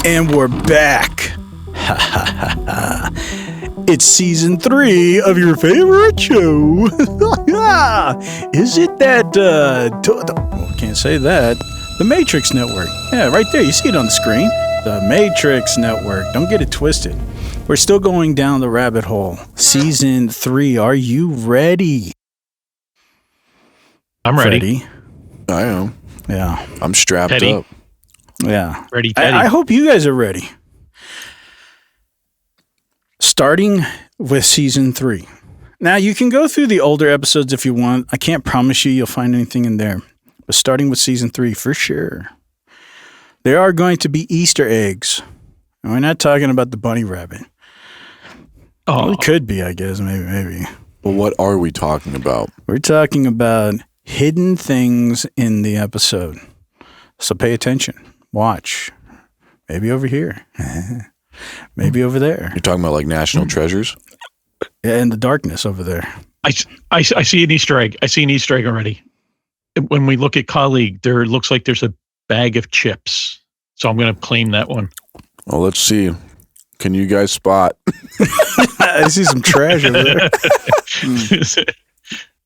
And we're back. It's season 3 of your favorite show. Is it that, can't say that. The Matrix Network. Yeah, right there. You see it on the screen. The Matrix Network. Don't get it twisted. We're still going down the rabbit hole. Season 3. Are you ready? I'm ready. I am. Yeah. I'm strapped Petty. up. Yeah. Ready, I hope you guys are ready. Starting with season 3. Now, you can go through the older episodes if you want. I can't promise you'll find anything in there. But starting with season 3, for sure. There are going to be Easter eggs. And we're not talking about the bunny rabbit. Oh, Well, it could be, I guess. Maybe. Well, what are we talking about? We're talking about hidden things in the episode. So pay attention. Watch. Maybe over here. Maybe over there. You're talking about like national treasures? Yeah, in the darkness over there. I see an Easter egg. I see an Easter egg already. When we look at colleague, there looks like there's a bag of chips. So I'm going to claim that one. Well, let's see. Can you guys spot? I see some trash over there.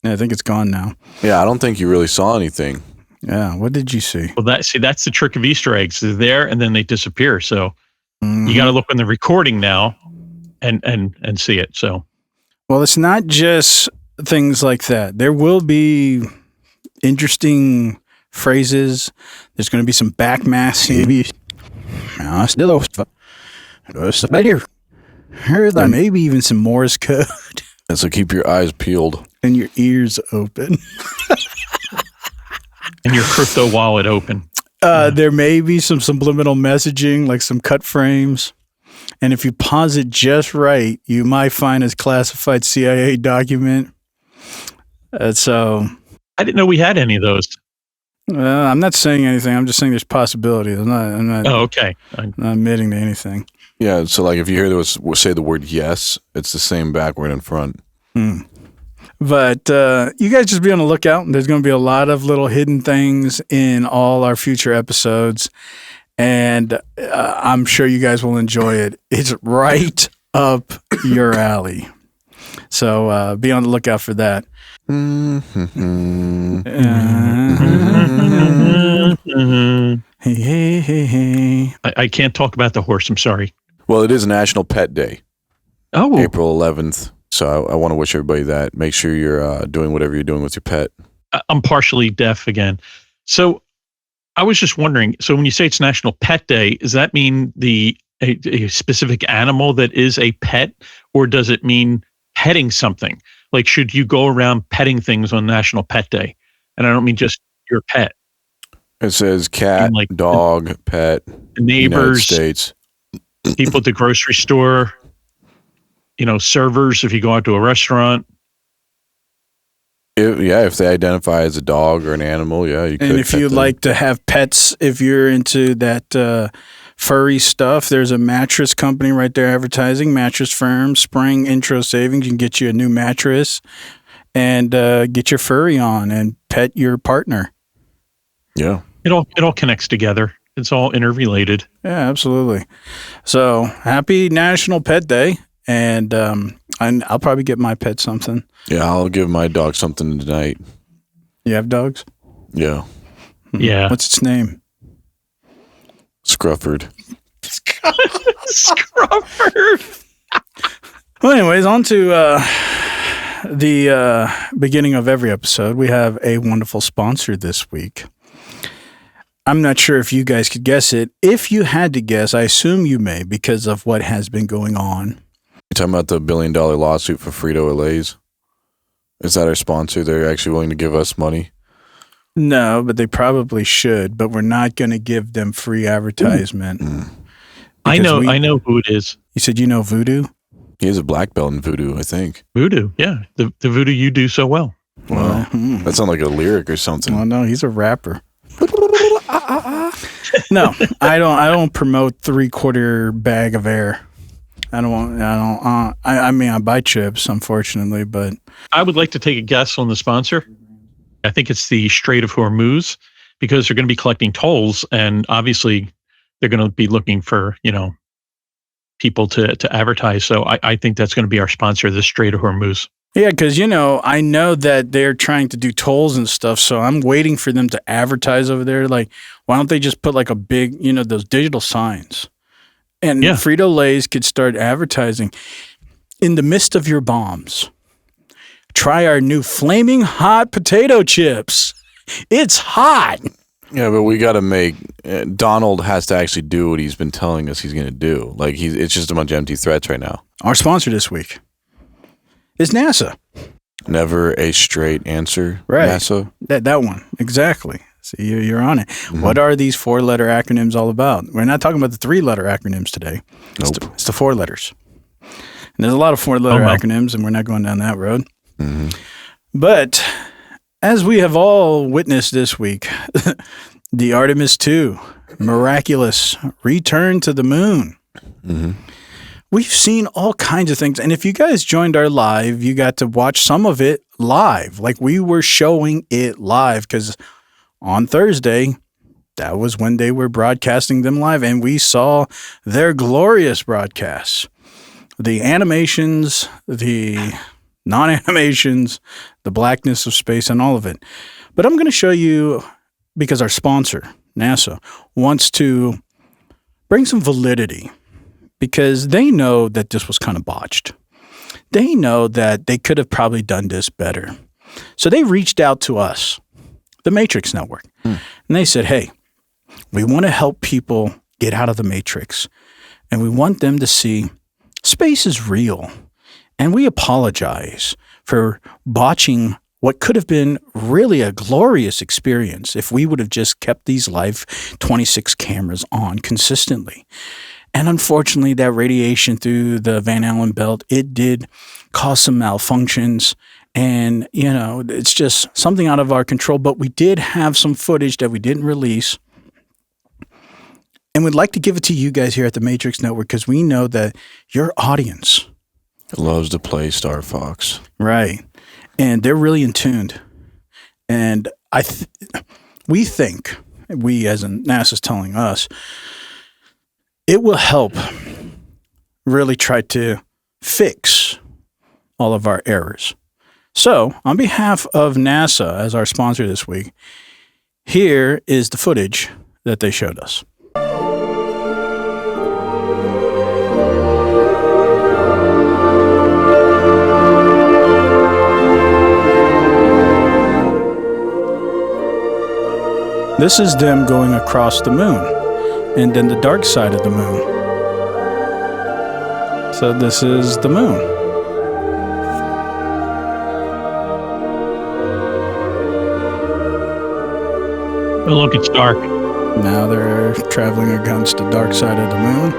Yeah, I think it's gone now. Yeah, I don't think you really saw anything. Yeah, what did you see? Well, that's the trick of Easter eggs. They're there and then they disappear. So Mhm. you got to look in the recording now and see it. So Well, it's not just things like that. There will be interesting phrases. There's going to be some backmasking. Maybe even some Morse code. And so keep your eyes peeled. And your ears open. and your crypto wallet open. There may be some subliminal messaging, like some cut frames. And if you pause it just right, you might find a classified CIA document. So I didn't know we had any of those. I'm not saying anything. I'm just saying there's possibility. I'm not Oh, okay. not admitting to anything. Yeah, so like if you hear those say the word yes, it's the same backward and front. But you guys just be on the lookout. There's going to be a lot of little hidden things in all our future episodes. And I'm sure you guys will enjoy it. It's right up your alley. So be on the lookout for that. Hey. I can't talk about the horse. I'm sorry. Well, it is National Pet Day, Oh, April 11th. So I want to wish everybody that. Make sure you're doing whatever you're doing with your pet. I'm partially deaf again. So I was just wondering, so when you say it's National Pet Day, does that mean a specific animal that is a pet, or does it mean petting something? Like, should you go around petting things on National Pet Day? And I don't mean just your pet. It says cat, Like dog, pet, Neighbors, United States. people at the grocery store, servers if you go out to a restaurant. If they identify as a dog or an animal, yeah, you could. And if pet you them. like to have pets, if you're into that furry stuff, there's a mattress company right there advertising, Mattress Firm, Spring Intro Savings. You can get you a new mattress and get your furry on and pet your partner. Yeah. It all connects together. It's all interrelated. Yeah, absolutely. So happy National Pet Day. And I'll probably get my pet something. Yeah, I'll give my dog something tonight. You have dogs? Yeah. Yeah. What's its name? Scrufford. Scrufford. Well, anyways, on to the beginning of every episode. We have a wonderful sponsor this week. I'm not sure if you guys could guess it. If you had to guess, I assume you may because of what has been going on. You talking about the $1 billion lawsuit for Frito-Lay's? Is that our sponsor? They're actually willing to give us money? No, but they probably should, but we're not going to give them free advertisement. I know who it is. You said you know Voodoo? He has a black belt in voodoo, I think. Voodoo. Yeah. The voodoo you do so well. Wow. That sounds like a lyric or something. Well, no, he's a rapper. No, I don't promote 3/4 bag of air. I mean, I buy chips, unfortunately, but I would like to take a guess on the sponsor. I think it's the Strait of Hormuz, because they're going to be collecting tolls, and obviously they're going to be looking for, people to advertise. So I think that's going to be our sponsor, the Strait of Hormuz. Yeah, because, I know that they're trying to do tolls and stuff, so I'm waiting for them to advertise over there. Like, why don't they just put like a big, those digital signs? And Frito-Lay's could start advertising. In the midst of your bombs, try our new flaming hot potato chips. It's hot. Yeah, but we got to make Donald has to actually do what he's been telling us he's going to do. Like it's just a bunch of empty threats right now. Our sponsor this week is NASA. Never a straight answer. Right. NASA. That one exactly. See, you're on it. Mm-hmm. What are these 4-letter acronyms all about? We're not talking about the 3-letter acronyms today. It's the 4 letters. And there's a lot of 4-letter acronyms, and we're not going down that road. Mm-hmm. But as we have all witnessed this week, the Artemis 2 miraculous return to the moon. Mm-hmm. We've seen all kinds of things. And if you guys joined our live, you got to watch some of it live. Like we were showing it live because on Thursday, that was when they were broadcasting them live. And we saw their glorious broadcasts. The animations, the non-animations, the blackness of space, and all of it. But I'm going to show you, because our sponsor, NASA, wants to bring some validity, because they know that this was kind of botched. They know that they could have probably done this better. So they reached out to us, the Matrix Network, and they said, hey, we want to help people get out of the Matrix, and we want them to see space is real. And we apologize for botching what could have been really a glorious experience if we would have just kept these live 26 cameras on consistently. And unfortunately, that radiation through the Van Allen belt, it did cause some malfunctions. And, it's just something out of our control. But we did have some footage that we didn't release. And we'd like to give it to you guys here at the Matrix Network because we know that your audience loves to play Star Fox. Right. And they're really in tuned. And we think, as in NASA's telling us, it will help really try to fix all of our errors. So, on behalf of NASA as our sponsor this week, here is the footage that they showed us. This is them going across the moon, and then the dark side of the moon. So this is the moon. Oh, look, it's dark. Now they're traveling against the dark side of the moon.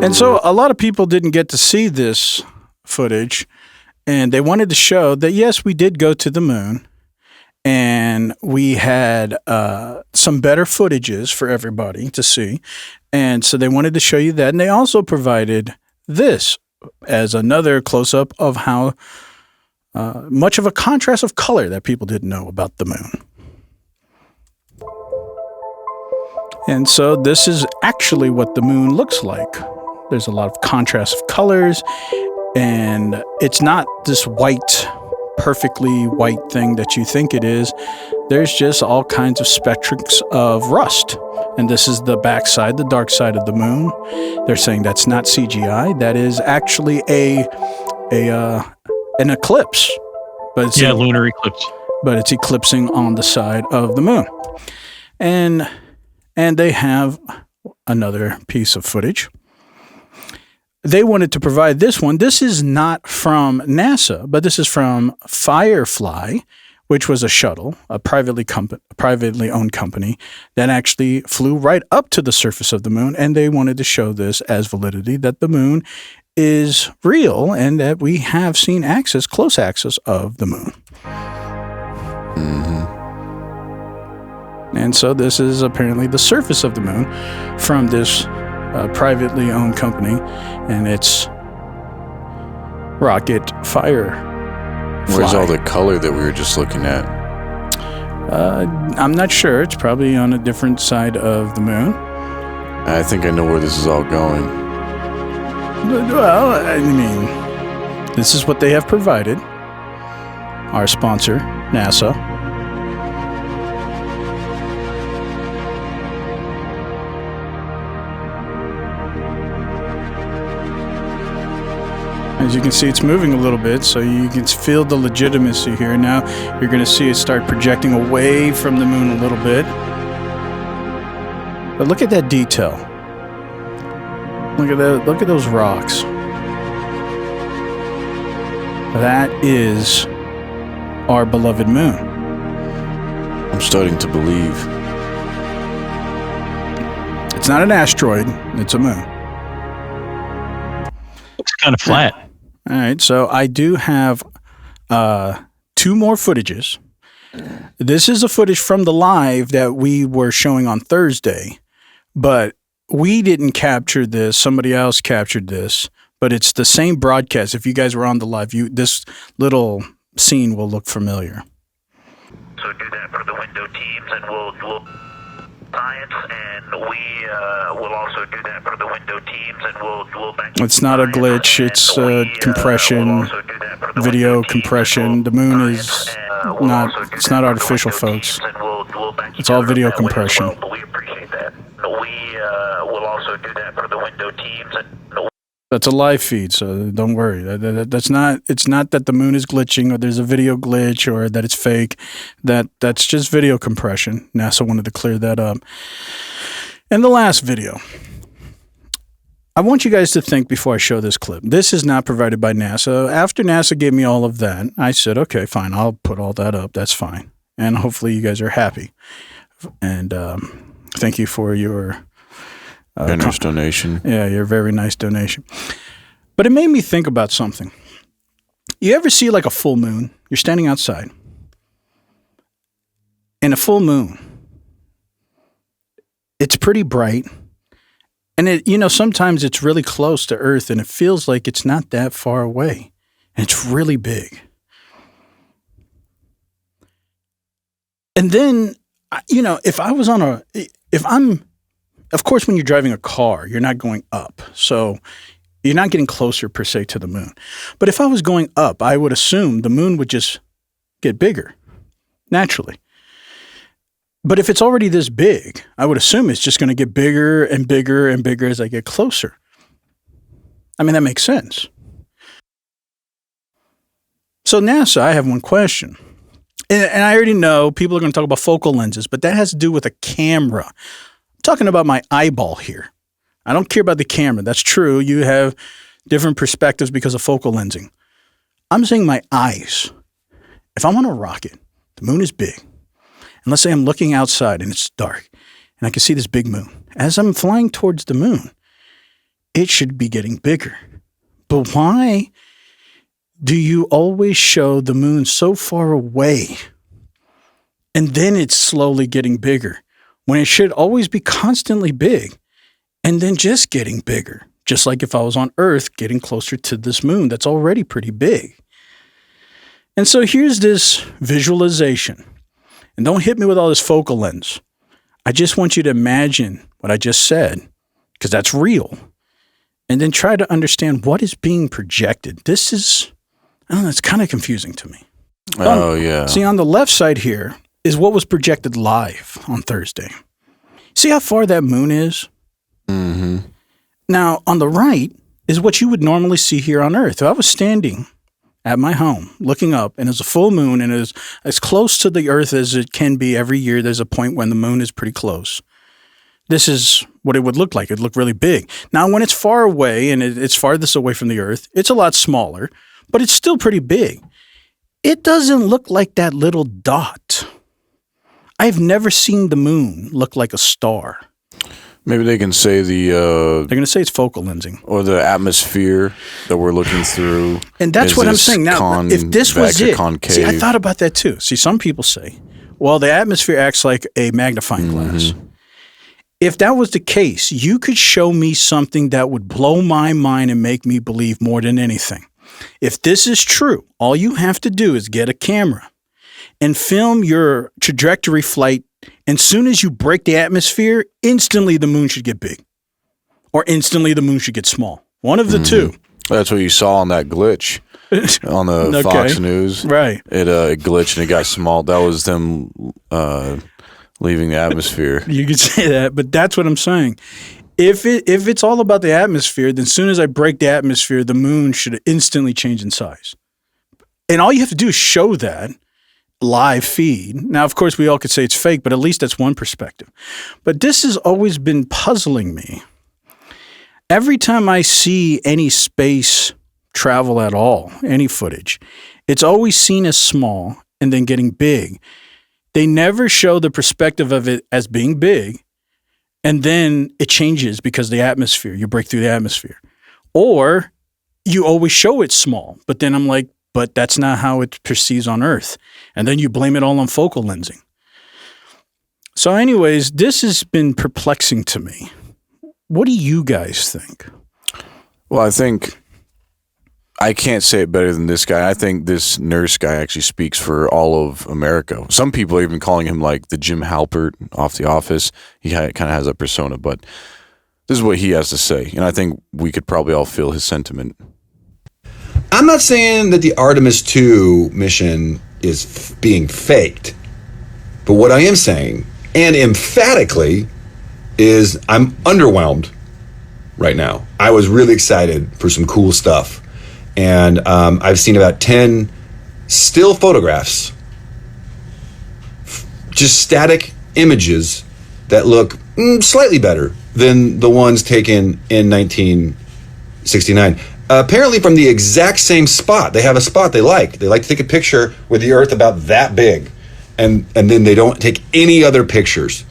And so a lot of people didn't get to see this footage, and they wanted to show that, yes, we did go to the moon, and we had some better footages for everybody to see. And so they wanted to show you that. And they also provided this as another close-up of how much of a contrast of color that people didn't know about the moon. And so this is actually what the moon looks like. There's a lot of contrast of colors, and it's not this white, perfectly white thing that you think it is. There's just all kinds of spectrums of rust. And this is the backside, the dark side of the moon. They're saying that's not CGI. That is actually an eclipse. But it's lunar eclipse. But it's eclipsing on the side of the moon. And they have another piece of footage. They wanted to provide this one. This is not from NASA, but this is from Firefly, which was a shuttle, a privately owned company that actually flew right up to the surface of the moon. And they wanted to show this as validity, that the moon is real and that we have seen close access of the moon. Mm-hmm. And so this is apparently the surface of the moon from this privately owned company, and it's Rocket Where's all the color that we were just looking at? I'm not sure. It's probably on a different side of the moon. I think I know where this is all going. Well, I mean, this is what they have provided. Our sponsor, NASA. As you can see, it's moving a little bit, so you can feel the legitimacy here. Now you're going to see it start projecting away from the moon a little bit. But look at that detail. Look at that. Look at those rocks. That is our beloved moon. I'm starting to believe. It's not an asteroid. It's a moon. Looks kind of flat. All right, so I do have 2 more footages. This is a footage from the live that we were showing on Thursday, but we didn't capture this. Somebody else captured this, but it's the same broadcast. If you guys were on the live, this little scene will look familiar. So do that for the window teams, and we'll science, and we will also do that for the window teams, and we'll back. It's not a glitch. It's compression, video compression. The moon is not. It's not artificial, folks. It's all video compression. We appreciate that. We will also do that for the window teams. That's a live feed, so don't worry. That's not. It's not that the moon is glitching, or there's a video glitch, or that it's fake. That's just video compression. NASA wanted to clear that up. And the last video. I want you guys to think before I show this clip. This is not provided by NASA. After NASA gave me all of that, I said, okay, fine, I'll put all that up. That's fine. And hopefully you guys are happy. And thank you for your generous donation. Yeah, your very nice donation. But it made me think about something. You ever see like a full moon? You're standing outside. And a full moon, it's pretty bright. And sometimes it's really close to Earth and it feels like it's not that far away. And it's really big. And then, if of course, when you're driving a car, you're not going up. So you're not getting closer per se to the moon. But if I was going up, I would assume the moon would just get bigger naturally. But if it's already this big, I would assume it's just going to get bigger and bigger and bigger as I get closer. I mean, that makes sense. So NASA, I have one question. And I already know people are going to talk about focal lenses, but that has to do with a camera. I'm talking about my eyeball here. I don't care about the camera. That's true. You have different perspectives because of focal lensing. I'm saying my eyes. If I'm on a rocket, the moon is big. And let's say I'm looking outside and it's dark and I can see this big moon. As I'm flying towards the moon, it should be getting bigger. But why do you always show the moon so far away and then it's slowly getting bigger when it should always be constantly big and then just getting bigger? Just like if I was on Earth getting closer to this moon that's already pretty big. And so here's this visualization. And don't hit me with all this focal lens. I just want you to imagine what I just said, because that's real. And then try to understand what is being projected. This is, I don't know, it's kind of confusing to me. Oh, yeah. See, on the left side here is what was projected live on Thursday. See how far that moon is? Mm-hmm. Now, on the right is what you would normally see here on Earth. If I was standing at my home, looking up, and it's a full moon, and it is as close to the Earth as it can be every year. There's a point when the moon is pretty close. This is what it would look like. It'd look really big. Now, when it's far away, and it's farthest away from the Earth, it's a lot smaller, but it's still pretty big. It doesn't look like that little dot. I've never seen the moon look like a star. Maybe they can say they're going to say it's focal lensing. Or the atmosphere that we're looking through. And that's what I'm saying. Now, if this was it, see, I thought about that too. See, some people say, well, the atmosphere acts like a magnifying glass. If that was the case, you could show me something that would blow my mind and make me believe more than anything. If this is true, all you have to do is get a camera and film your trajectory flight. And soon as you break the atmosphere, instantly the moon should get big, or instantly the moon should get small. One of the two. That's what you saw on that glitch on the Fox News. Right. It glitched and it got small. That was them leaving the atmosphere. You could say that, but that's what I'm saying. If it's all about the atmosphere, then as soon as I break the atmosphere, the moon should instantly change in size. And all you have to do is show that live feed. Now, of course, we all could say it's fake, but at least that's one perspective. But this has always been puzzling me. Every time I see any space travel at all, any footage, it's always seen as small and then getting big. They never show the perspective of it as being big, and then it changes because of the atmosphere. You break through the atmosphere. Or you always show it small, but then I'm like, but that's not how it perceives on Earth. And then you blame it all on focal lensing. So anyways, this has been perplexing to me. What do you guys think? Well, I think I can't say it better than this guy. I think this nurse guy actually speaks for all of America. Some people are even calling him like the Jim Halpert off The Office. He kind of has that persona, but this is what he has to say. And I think we could probably all feel his sentiment. I'm not saying that the Artemis 2 mission is being faked. But what I am saying, and emphatically, is I'm underwhelmed right now. I was really excited for some cool stuff. And I've seen about 10 still photographs, just static images that look slightly better than the ones taken in 1969. Apparently from the exact same spot. They have a spot they like. They like to take a picture with the Earth about that big. And then they don't take any other pictures.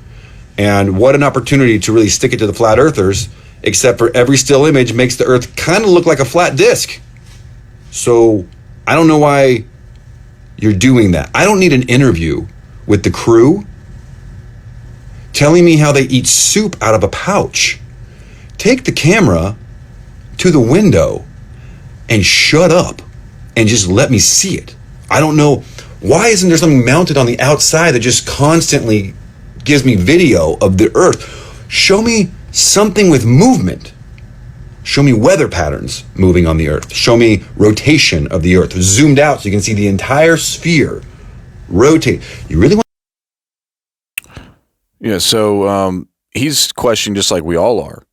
And what an opportunity to really stick it to the flat earthers, except for every still image makes the Earth kind of look like a flat disc. So I don't know why you're doing that. I don't need an interview with the crew telling me how they eat soup out of a pouch. Take the camera to the window and shut up and just let me see it. I don't know, why isn't there something mounted on the outside that just constantly gives me video of the Earth? Show me something with movement. Show me weather patterns moving on the Earth. Show me rotation of the Earth, zoomed out so you can see the entire sphere rotate. You really want? Yeah, so he's questioning just like we all are.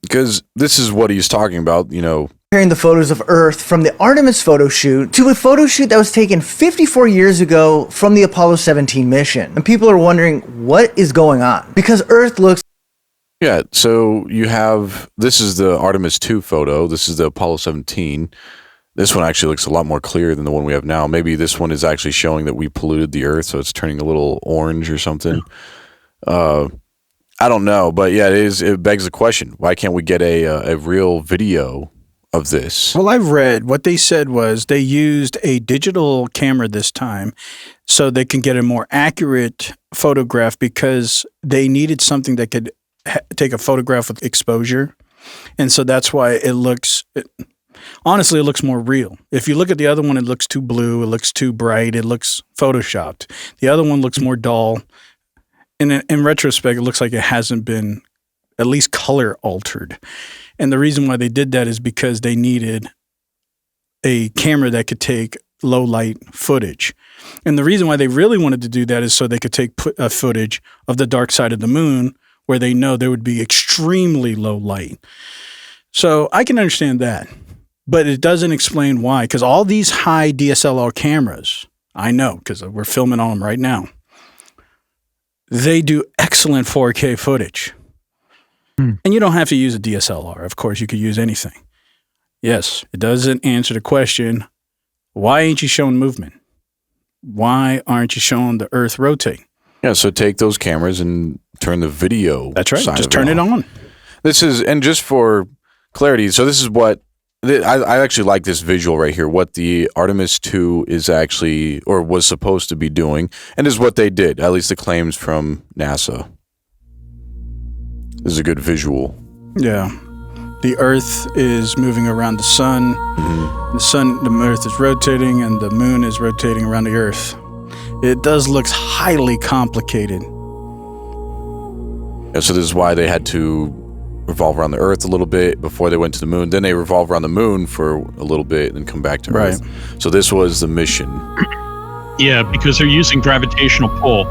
Because this is what he's talking about, you know. Comparing the photos of Earth from the Artemis photo shoot to a photo shoot that was taken 54 years ago from the Apollo 17 mission. And people are wondering what is going on because Earth looks... Yeah, so you have, this is the Artemis 2 photo. This is the Apollo 17. This one actually looks a lot more clear than the one we have now. Maybe this one is actually showing that we polluted the Earth, so it's turning a little orange or something. I don't know, but yeah, it begs the question. Why can't we get a real video of this? Well, I've read what they said was they used a digital camera this time so they can get a more accurate photograph because they needed something that could take a photograph with exposure. And so that's why it looks, honestly, it looks more real. If you look at the other one, it looks too blue, it looks too bright, it looks photoshopped. The other one looks more dull. In retrospect, it looks like it hasn't been at least color altered. And the reason why they did that is because they needed a camera that could take low light footage. And the reason why they really wanted to do that is so they could take footage of the dark side of the moon where they know there would be extremely low light. So I can understand that, but it doesn't explain why. Because all these high DSLR cameras, I know because we're filming on them right now, they do excellent 4K footage. And you don't have to use a DSLR. Of course, you could use anything. Yes, it doesn't answer the question, why ain't you showing movement? Why aren't you showing the Earth rotate? Yeah, so take those cameras and turn the video. That's right. Side Just of turn it on. This is, and just for clarity, so this is what, I actually like this visual right here, what the Artemis 2 is actually, or was supposed to be doing, and is what they did, at least the claims from NASA. This is a good visual. Yeah. the Earth is moving around the sun. The Earth is rotating, and the moon is rotating around the Earth. It does look highly complicated. Yeah, so this is why they had to revolve around the Earth a little bit before they went to the moon. Then they revolve around the moon for a little bit and come back to Earth. So this was the mission. Yeah, because they're using gravitational pull.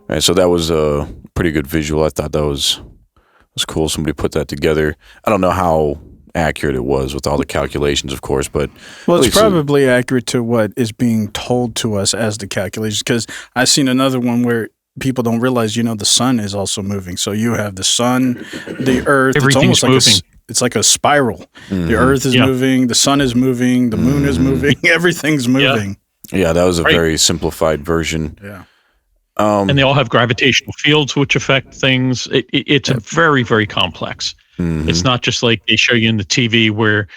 All right, so that was a pretty good visual. I thought that was cool. Somebody put that together. I don't know how accurate it was with all the calculations, of course, but well, it's probably accurate to what is being told to us as the calculations. Because I've seen another one where people don't realize, the sun is also moving. So you have the sun, the Earth. Everything's it's almost like it's like a spiral. The Earth is moving, the sun is moving, the moon is moving, everything's moving. Yeah, that was a very simplified version. Yeah. And they all have gravitational fields which affect things. It's very, very complex. It's not just like they show you in the TV where,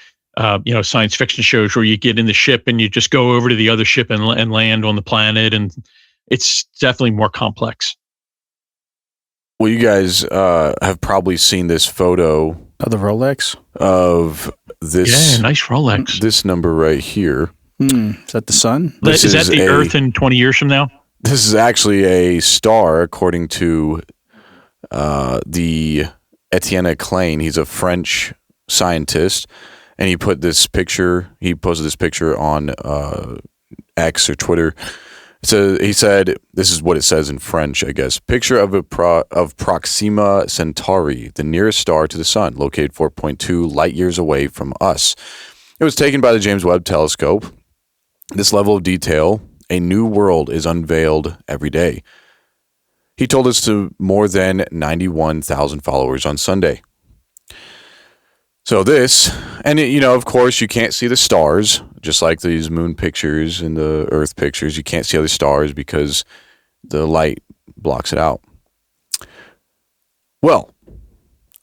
science fiction shows where you get in the ship and you just go over to the other ship and land on the planet. And it's definitely more complex. Well, you guys have probably seen this photo of the Rolex of this. Yeah, nice Rolex. This number right here. Is that the sun? Is that the Earth in 20 years from now? This is actually a star, according to the Etienne Klein. He's a French scientist, and he posted this picture on X or Twitter. So he said, this is what it says in French, I guess. Picture of Proxima Centauri, the nearest star to the sun, located 4.2 light years away from us. It was taken by the James Webb Telescope. This level of detail, a new world is unveiled every day. He told us to more than 91,000 followers on Sunday. So this, and of course, you can't see the stars, just like these moon pictures and the Earth pictures. You can't see other stars because the light blocks it out. Well,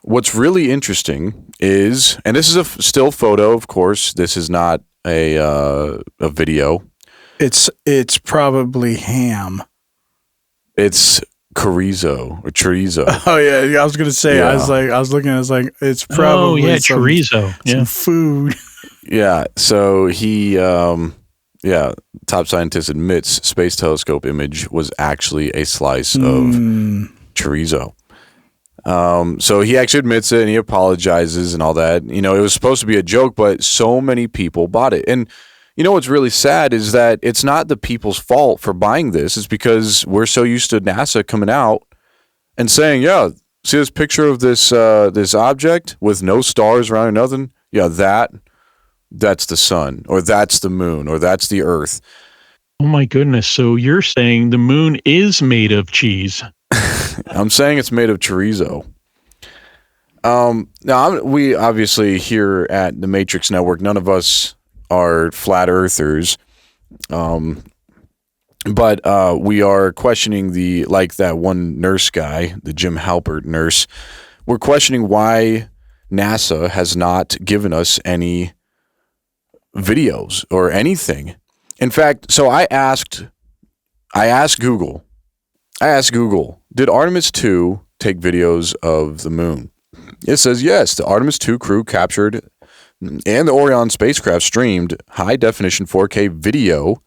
what's really interesting is, and this is a still photo, of course. This is not a video. It's probably ham. It's chorizo or chorizo. Oh yeah, I was gonna say. Yeah. I was looking. I was like, it's probably chorizo. Some food. Yeah. So he, top scientist admits space telescope image was actually a slice of chorizo. So he actually admits it and he apologizes and all that. It was supposed to be a joke, but so many people bought it. And what's really sad is that it's not the people's fault for buying this. It's because we're so used to NASA coming out and saying, yeah, see this picture of this object with no stars around or nothing? Yeah, that's the sun, or that's the moon, or that's the Earth. Oh my goodness. So you're saying the moon is made of cheese? I'm saying it's made of chorizo. Now, we obviously here at the Matrix Network, none of us are flat earthers, but we are questioning that one nurse guy, the Jim Halpert nurse. We're questioning why NASA has not given us any videos or anything. In fact, so I asked Google, did Artemis 2 take videos of the moon? It says yes, the Artemis 2 crew captured and the Orion spacecraft streamed high-definition 4K video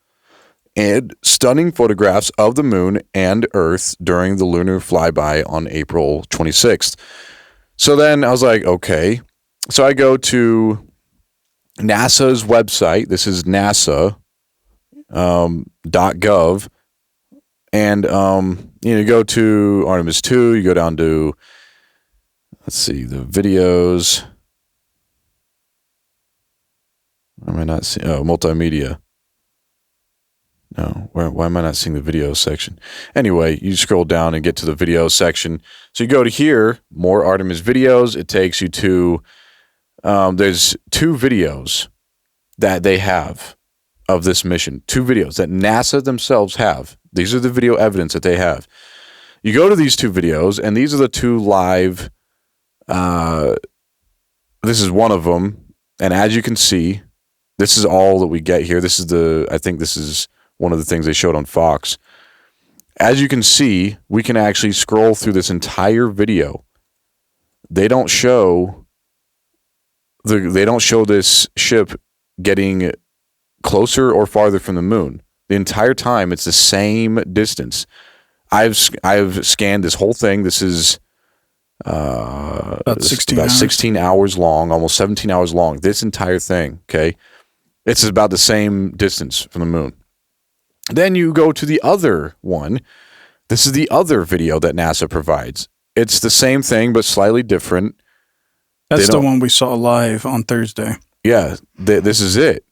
and stunning photographs of the moon and Earth during the lunar flyby on April 26th. So then I was like, okay. So I go to NASA's website. This is NASA.gov. And, you go to Artemis 2, you go down to, let's see, the videos. Am I not seeing? Oh, multimedia. No, why am I not seeing the video section? Anyway, you scroll down and get to the video section. So you go to here, more Artemis videos. It takes you to, there's 2 videos that they have of this mission. 2 videos that NASA themselves have. These are the video evidence that they have. You go to these 2 videos, and these are the 2 live. This is one of them, and as you can see, this is all that we get here. I think this is one of the things they showed on Fox. as you can see, we can actually scroll through this entire video. They don't show this ship getting closer or farther from the moon. The entire time, it's the same distance. I've scanned this whole thing. This is about 16 hours long, almost 17 hours long. This entire thing, okay? It's about the same distance from the moon. Then you go to the other one. This is the other video that NASA provides. It's the same thing, but slightly different. That's the one we saw live on Thursday. Yeah, this is it.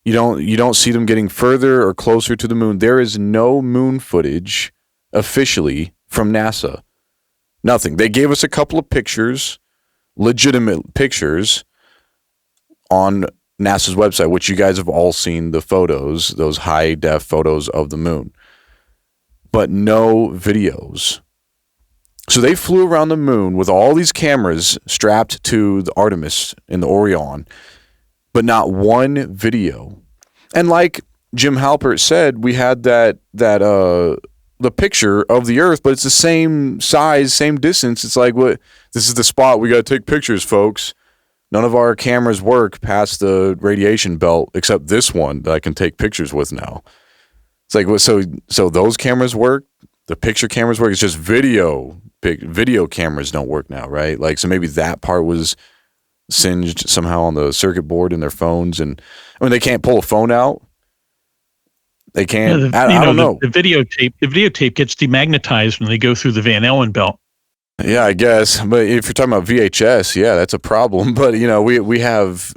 You don't see them getting further or closer to the moon. There is no moon footage officially from NASA. Nothing. They gave us a couple of pictures, legitimate pictures, on NASA's website, which you guys have all seen the photos, those high-def photos of the moon, but no videos. So they flew around the moon with all these cameras strapped to the Artemis and the Orion, but not one video. And like Jim Halpert said, we had the picture of the Earth, but it's the same size, same distance. It's like, what? This is the spot. We got to take pictures, folks. None of our cameras work past the radiation belt, except this one that I can take pictures with now. It's like, so those cameras work. The picture cameras work. It's just video cameras don't work now, right? Like, so maybe that part was singed somehow on the circuit board in their phones, and I mean, they can't pull a phone out. They can't. Yeah, I don't know. The videotape gets demagnetized when they go through the Van Allen belt. Yeah, I guess. But if you're talking about VHS, yeah, that's a problem. But we have,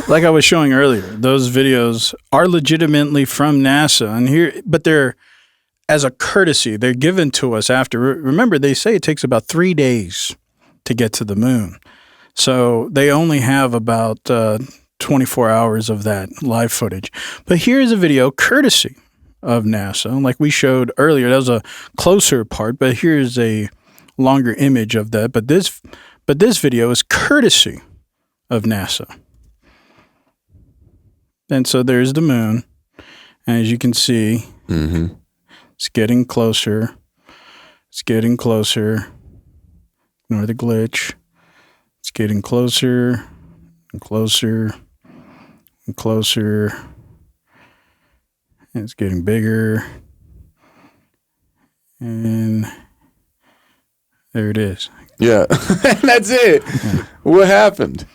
like I was showing earlier, those videos are legitimately from NASA, and but they're, as a courtesy, they're given to us after. Remember, they say it takes about 3 days to get to the moon. So they only have about 24 hours of that live footage. But here's a video courtesy of NASA. Like we showed earlier, that was a closer part, but here's a longer image of that. But this video is courtesy of NASA. And so there's the moon. And as you can see, it's getting closer. It's getting closer. Ignore the glitch. It's getting closer and closer and closer. And it's getting bigger. And there it is. Yeah. That's it. Yeah. What happened?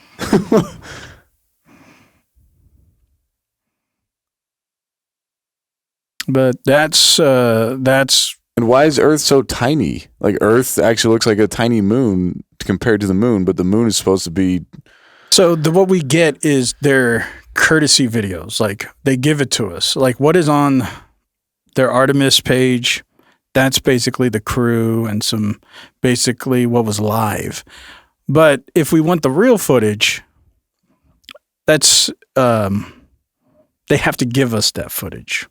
But that's and why is Earth so tiny? Like, Earth actually looks like a tiny moon compared to the moon, but the moon is supposed to be. So what we get is their courtesy videos. Like, they give it to us. Like, what is on their Artemis page, that's basically the crew and some basically what was live. But if we want the real footage, that's they have to give us that footage.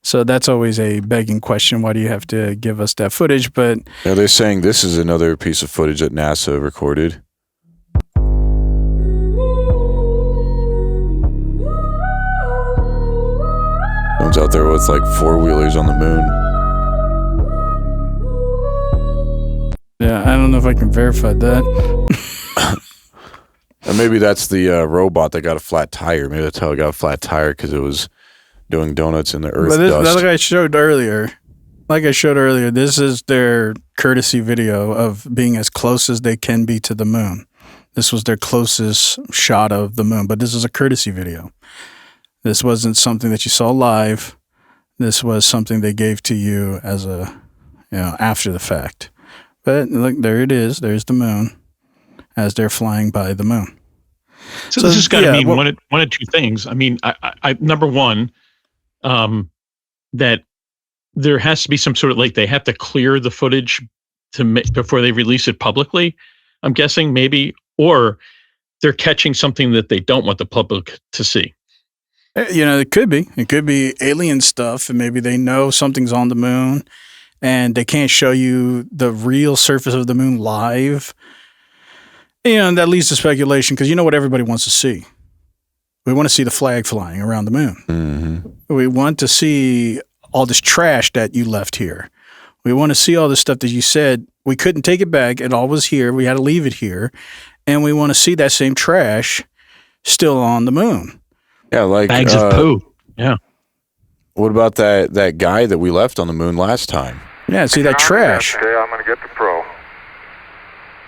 So that's always a begging question. Why do you have to give us that footage? But they're saying this is another piece of footage that NASA recorded. Someone's out there with like four-wheelers on the moon. Yeah, I don't know if I can verify that. And maybe that's the robot that got a flat tire. Maybe that's how it got a flat tire, because it was doing donuts in the Earth dust. Like I showed earlier, this is their courtesy video of being as close as they can be to the moon. This was their closest shot of the moon, but this is a courtesy video. This wasn't something that you saw live. This was something they gave to you as a, after the fact. But look, there it is. There's the moon as they're flying by the moon. So this has got to mean one of two things. I mean, I number one, that there has to be some sort of, like, they have to clear the footage before they release it publicly, I'm guessing, maybe, or they're catching something that they don't want the public to see. It could be alien stuff, and maybe they know something's on the moon and they can't show you the real surface of the moon live. And that leads to speculation, because you know what everybody wants to see. We want to see the flag flying around the moon. Mm-hmm. We want to see all this trash that you left here. We want to see all this stuff that you said we couldn't take it back. It all was here. We had to leave it here. And we want to see that same trash still on the moon. Yeah, like bags of poo. Yeah. What about that guy that we left on the moon last time? Yeah, see that trash. Okay, I'm going to get the pro.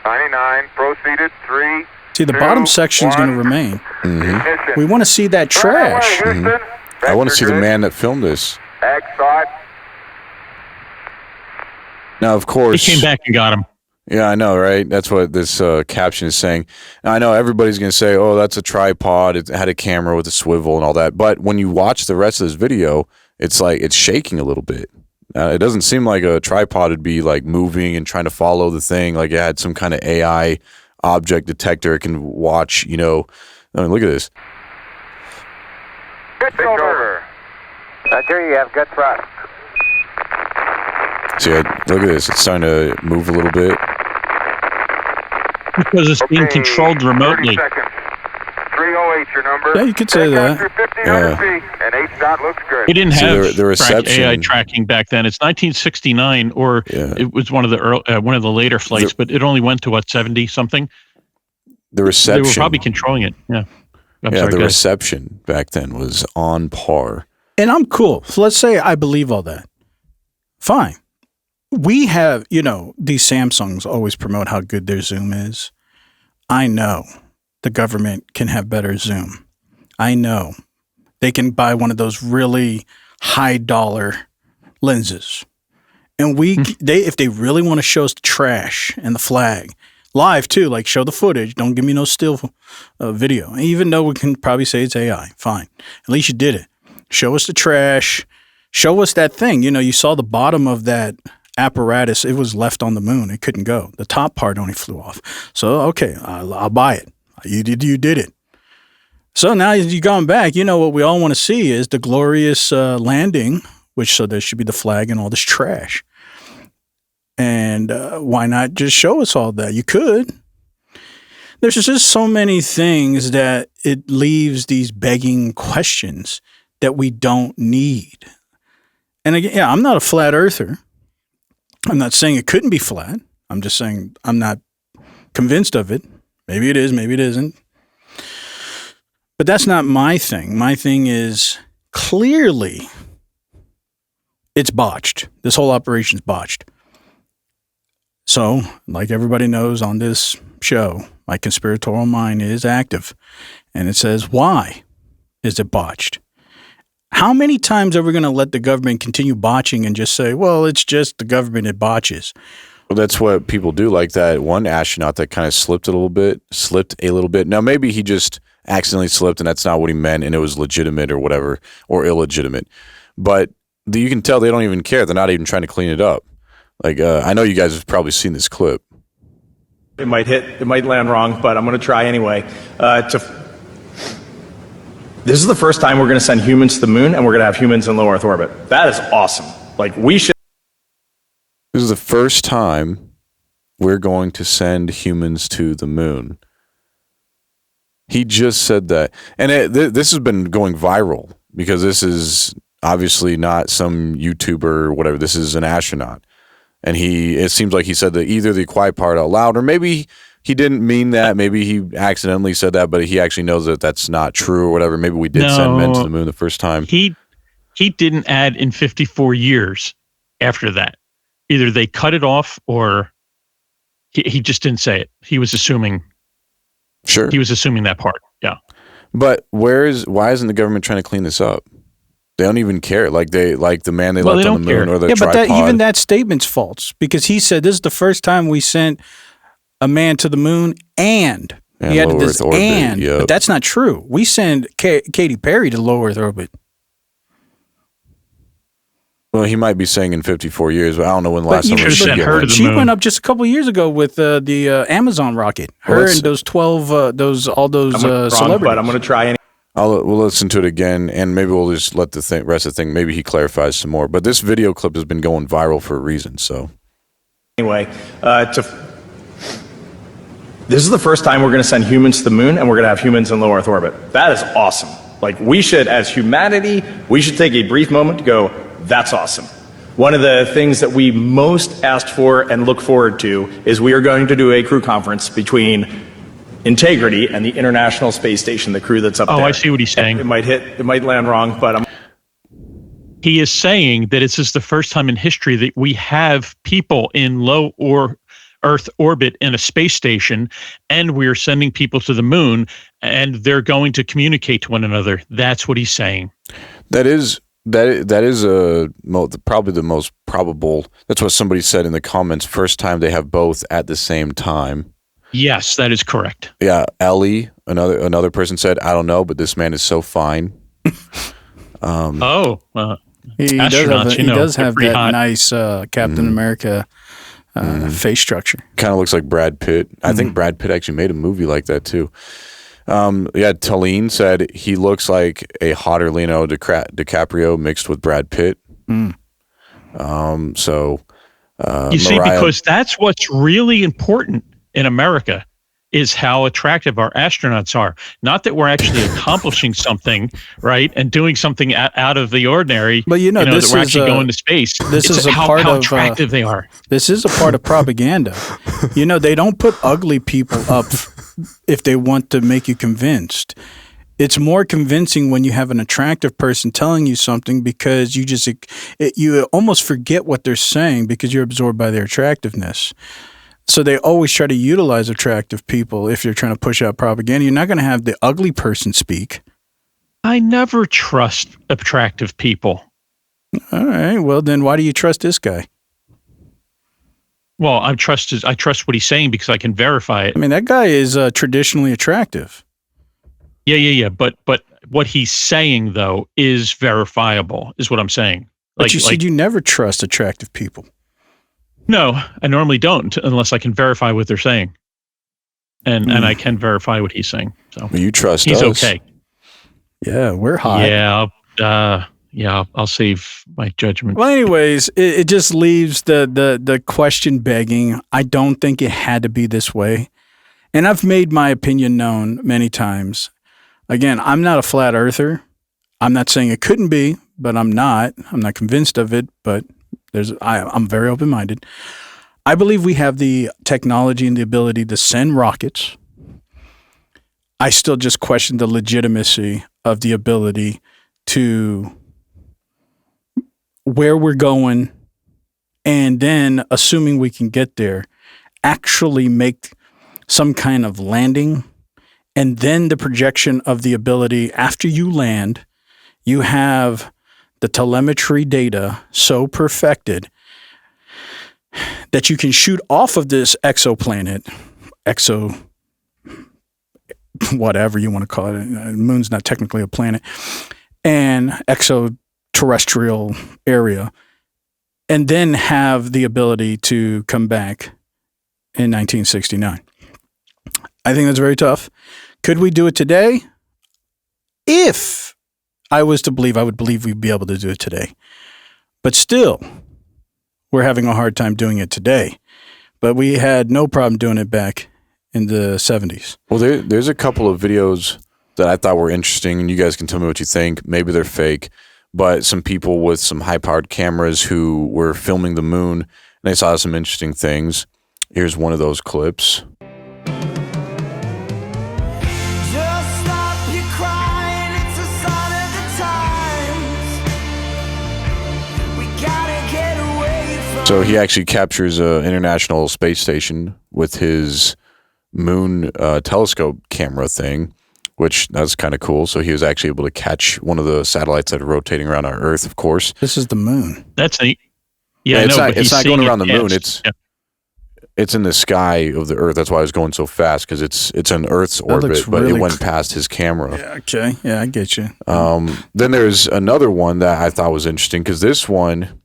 99, proceeded, 3. See, the bottom section is going to remain. Mm-hmm. We want to see that trash. Mm-hmm. I want to see the man that filmed this. Now, of course, he came back and got him. Yeah, I know, right? That's what this caption is saying. Now, I know everybody's going to say, oh, that's a tripod. It had a camera with a swivel and all that. But when you watch the rest of this video, it's like it's shaking a little bit. It doesn't seem like a tripod would be like moving and trying to follow the thing. Like it had some kind of AI object detector. It can watch, you know. I mean, look at this. Good over. Roger, you have good thrust. See, look at this. It's starting to move a little bit. Because it's being controlled remotely. 308, your number. Yeah, you could say that. And H looks great. We didn't have the reception. AI tracking back then. It's 1969, or it was one of the later flights, but it only went to what, 70 something. The reception. They were probably controlling it. Yeah. The reception back then was on par. And I'm cool. So let's say I believe all that. Fine. We have, you know, these Samsungs always promote how good their zoom is. I know the government can have better zoom. I know they can buy one of those really high dollar lenses. And if they really want to show us the trash and the flag live too, like show the footage, don't give me no still video. Even though we can probably say it's AI, fine. At least you did it. Show us the trash. Show us that thing. You know, you saw the bottom of that apparatus. It was left on the moon. It couldn't go. The top part only flew off. So, okay, I'll buy it. You did it. So now you've gone back. You know what we all want to see is the glorious landing, so there should be the flag and all this trash. And why not just show us all that? You could. There's just so many things that it leaves these begging questions that we don't need. And again, yeah, I'm not a flat earther. I'm not saying it couldn't be flat. I'm just saying I'm not convinced of it. Maybe it is, maybe it isn't. But that's not my thing. My thing is clearly it's botched. This whole operation's botched. So, like everybody knows on this show, my conspiratorial mind is active. And it says, why is it botched? How many times are we going to let the government continue botching and just say, well, it's just the government, it botches? Well, that's what people do. Like that one astronaut that kind of slipped a little bit. Now, maybe he just accidentally slipped and that's not what he meant and it was legitimate or whatever, or illegitimate. But you can tell they don't even care. They're not even trying to clean it up. Like, I know you guys have probably seen this clip. It might land wrong, but I'm going to try anyway. This is the first time we're going to send humans to the moon, and we're going to have humans in low Earth orbit. That is awesome. Like, we should. This is the first time we're going to send humans to the moon. He just said that. And this has been going viral because this is obviously not some YouTuber or whatever. This is an astronaut. And it seems like he said that either the quiet part out loud, or maybe he didn't mean that. Maybe he accidentally said that, but he actually knows that that's not true or whatever. Maybe we did send men to the moon the first time. He didn't add in 54 years after that. Either they cut it off or he just didn't say it. He was assuming. Sure. He was assuming that part. Yeah. But why isn't the government trying to clean this up? They don't even care. Like the man they left on the moon or the tripod. But even that statement's false because he said this is the first time we sent a man to the moon and he added this and. Yep. But that's not true. We send Katy Perry to low Earth orbit. Well, he might be saying in 54 years, but I don't know when the last time we sent her to the She moon. went up just a couple of years ago with the Amazon rocket. Her and those 12, all those celebrities. But I'm going to try we'll listen to it again, and maybe we'll just let the rest of the thing. Maybe he clarifies some more. But this video clip has been going viral for a reason. So anyway, this is the first time we're going to send humans to the moon, and we're going to have humans in low Earth orbit. That is awesome. Like, we should, as humanity, we should take a brief moment to go, That's awesome. One of the things that we most asked for and look forward to is we are going to do a crew conference between Integrity and the International Space Station, the crew that's up there. Oh, I see what he's saying. It might land wrong, but He is saying that this is the first time in history that we have people in low or Earth orbit in a space station, and we're sending people to the moon, and they're going to communicate to one another. That's what he's saying. That is probably the most probable. That's what somebody said in the comments. First time they have both at the same time. Yes, that is correct. Yeah, Ellie, another person said, "I don't know, but this man is so fine." He does have that hot. nice Captain America face structure. Kind of looks like Brad Pitt. I think Brad Pitt actually made a movie like that too. Talene said he looks like a hotter Leonardo DiCaprio mixed with Brad Pitt. You see, because that's what's really important in America is how attractive our astronauts are. Not that we're actually accomplishing something, right, and doing something out of the ordinary. But this that we're actually going to space. This is how attractive they are. This is a part of propaganda. They don't put ugly people up if they want to make you convinced. It's more convincing when you have an attractive person telling you something because you almost forget what they're saying because you're absorbed by their attractiveness. So they always try to utilize attractive people if you're trying to push out propaganda. You're not going to have the ugly person speak. I never trust attractive people. All right. Well, then why do you trust this guy? Well, I trust what he's saying because I can verify it. I mean, that guy is traditionally attractive. Yeah. But what he's saying, though, is verifiable, is what I'm saying. But you said you never trust attractive people. No, I normally don't unless I can verify what they're saying. And I can verify what he's saying. So you trust he's us. Okay. Yeah, we're hot. Yeah, I'll save my judgment. Well, anyways, it just leaves the question begging. I don't think it had to be this way. And I've made my opinion known many times. Again, I'm not a flat earther. I'm not saying it couldn't be, but I'm not. I'm not convinced of it, but I'm very open-minded. I believe we have the technology and the ability to send rockets. I still just question the legitimacy of the ability to where we're going, and then, assuming we can get there, actually make some kind of landing, and then the projection of the ability after you land, you have the telemetry data so perfected that you can shoot off of this exoplanet, whatever you want to call it. The moon's not technically a planet, and extraterrestrial area, and then have the ability to come back in 1969. I think that's very tough. Could we do it today? If I was to believe, I would believe we'd be able to do it today. But still, we're having a hard time doing it today. But we had no problem doing it back in the 70s. Well, there's a couple of videos that I thought were interesting, and you guys can tell me what you think. Maybe they're fake, but some people with some high-powered cameras who were filming the moon, and they saw some interesting things. Here's one of those clips. So he actually captures an International Space Station with his moon telescope camera thing, which that's kind of cool. So he was actually able to catch one of the satellites that are rotating around our Earth, of course. This is the moon. That's neat. Yeah, it's I know, it's not going around the moon. Yeah. It's in the sky of the Earth. That's why it was going so fast, because it's in Earth's orbit, but really it went past his camera. Yeah, okay. Yeah, I get you. Then there's another one that I thought was interesting, because this one,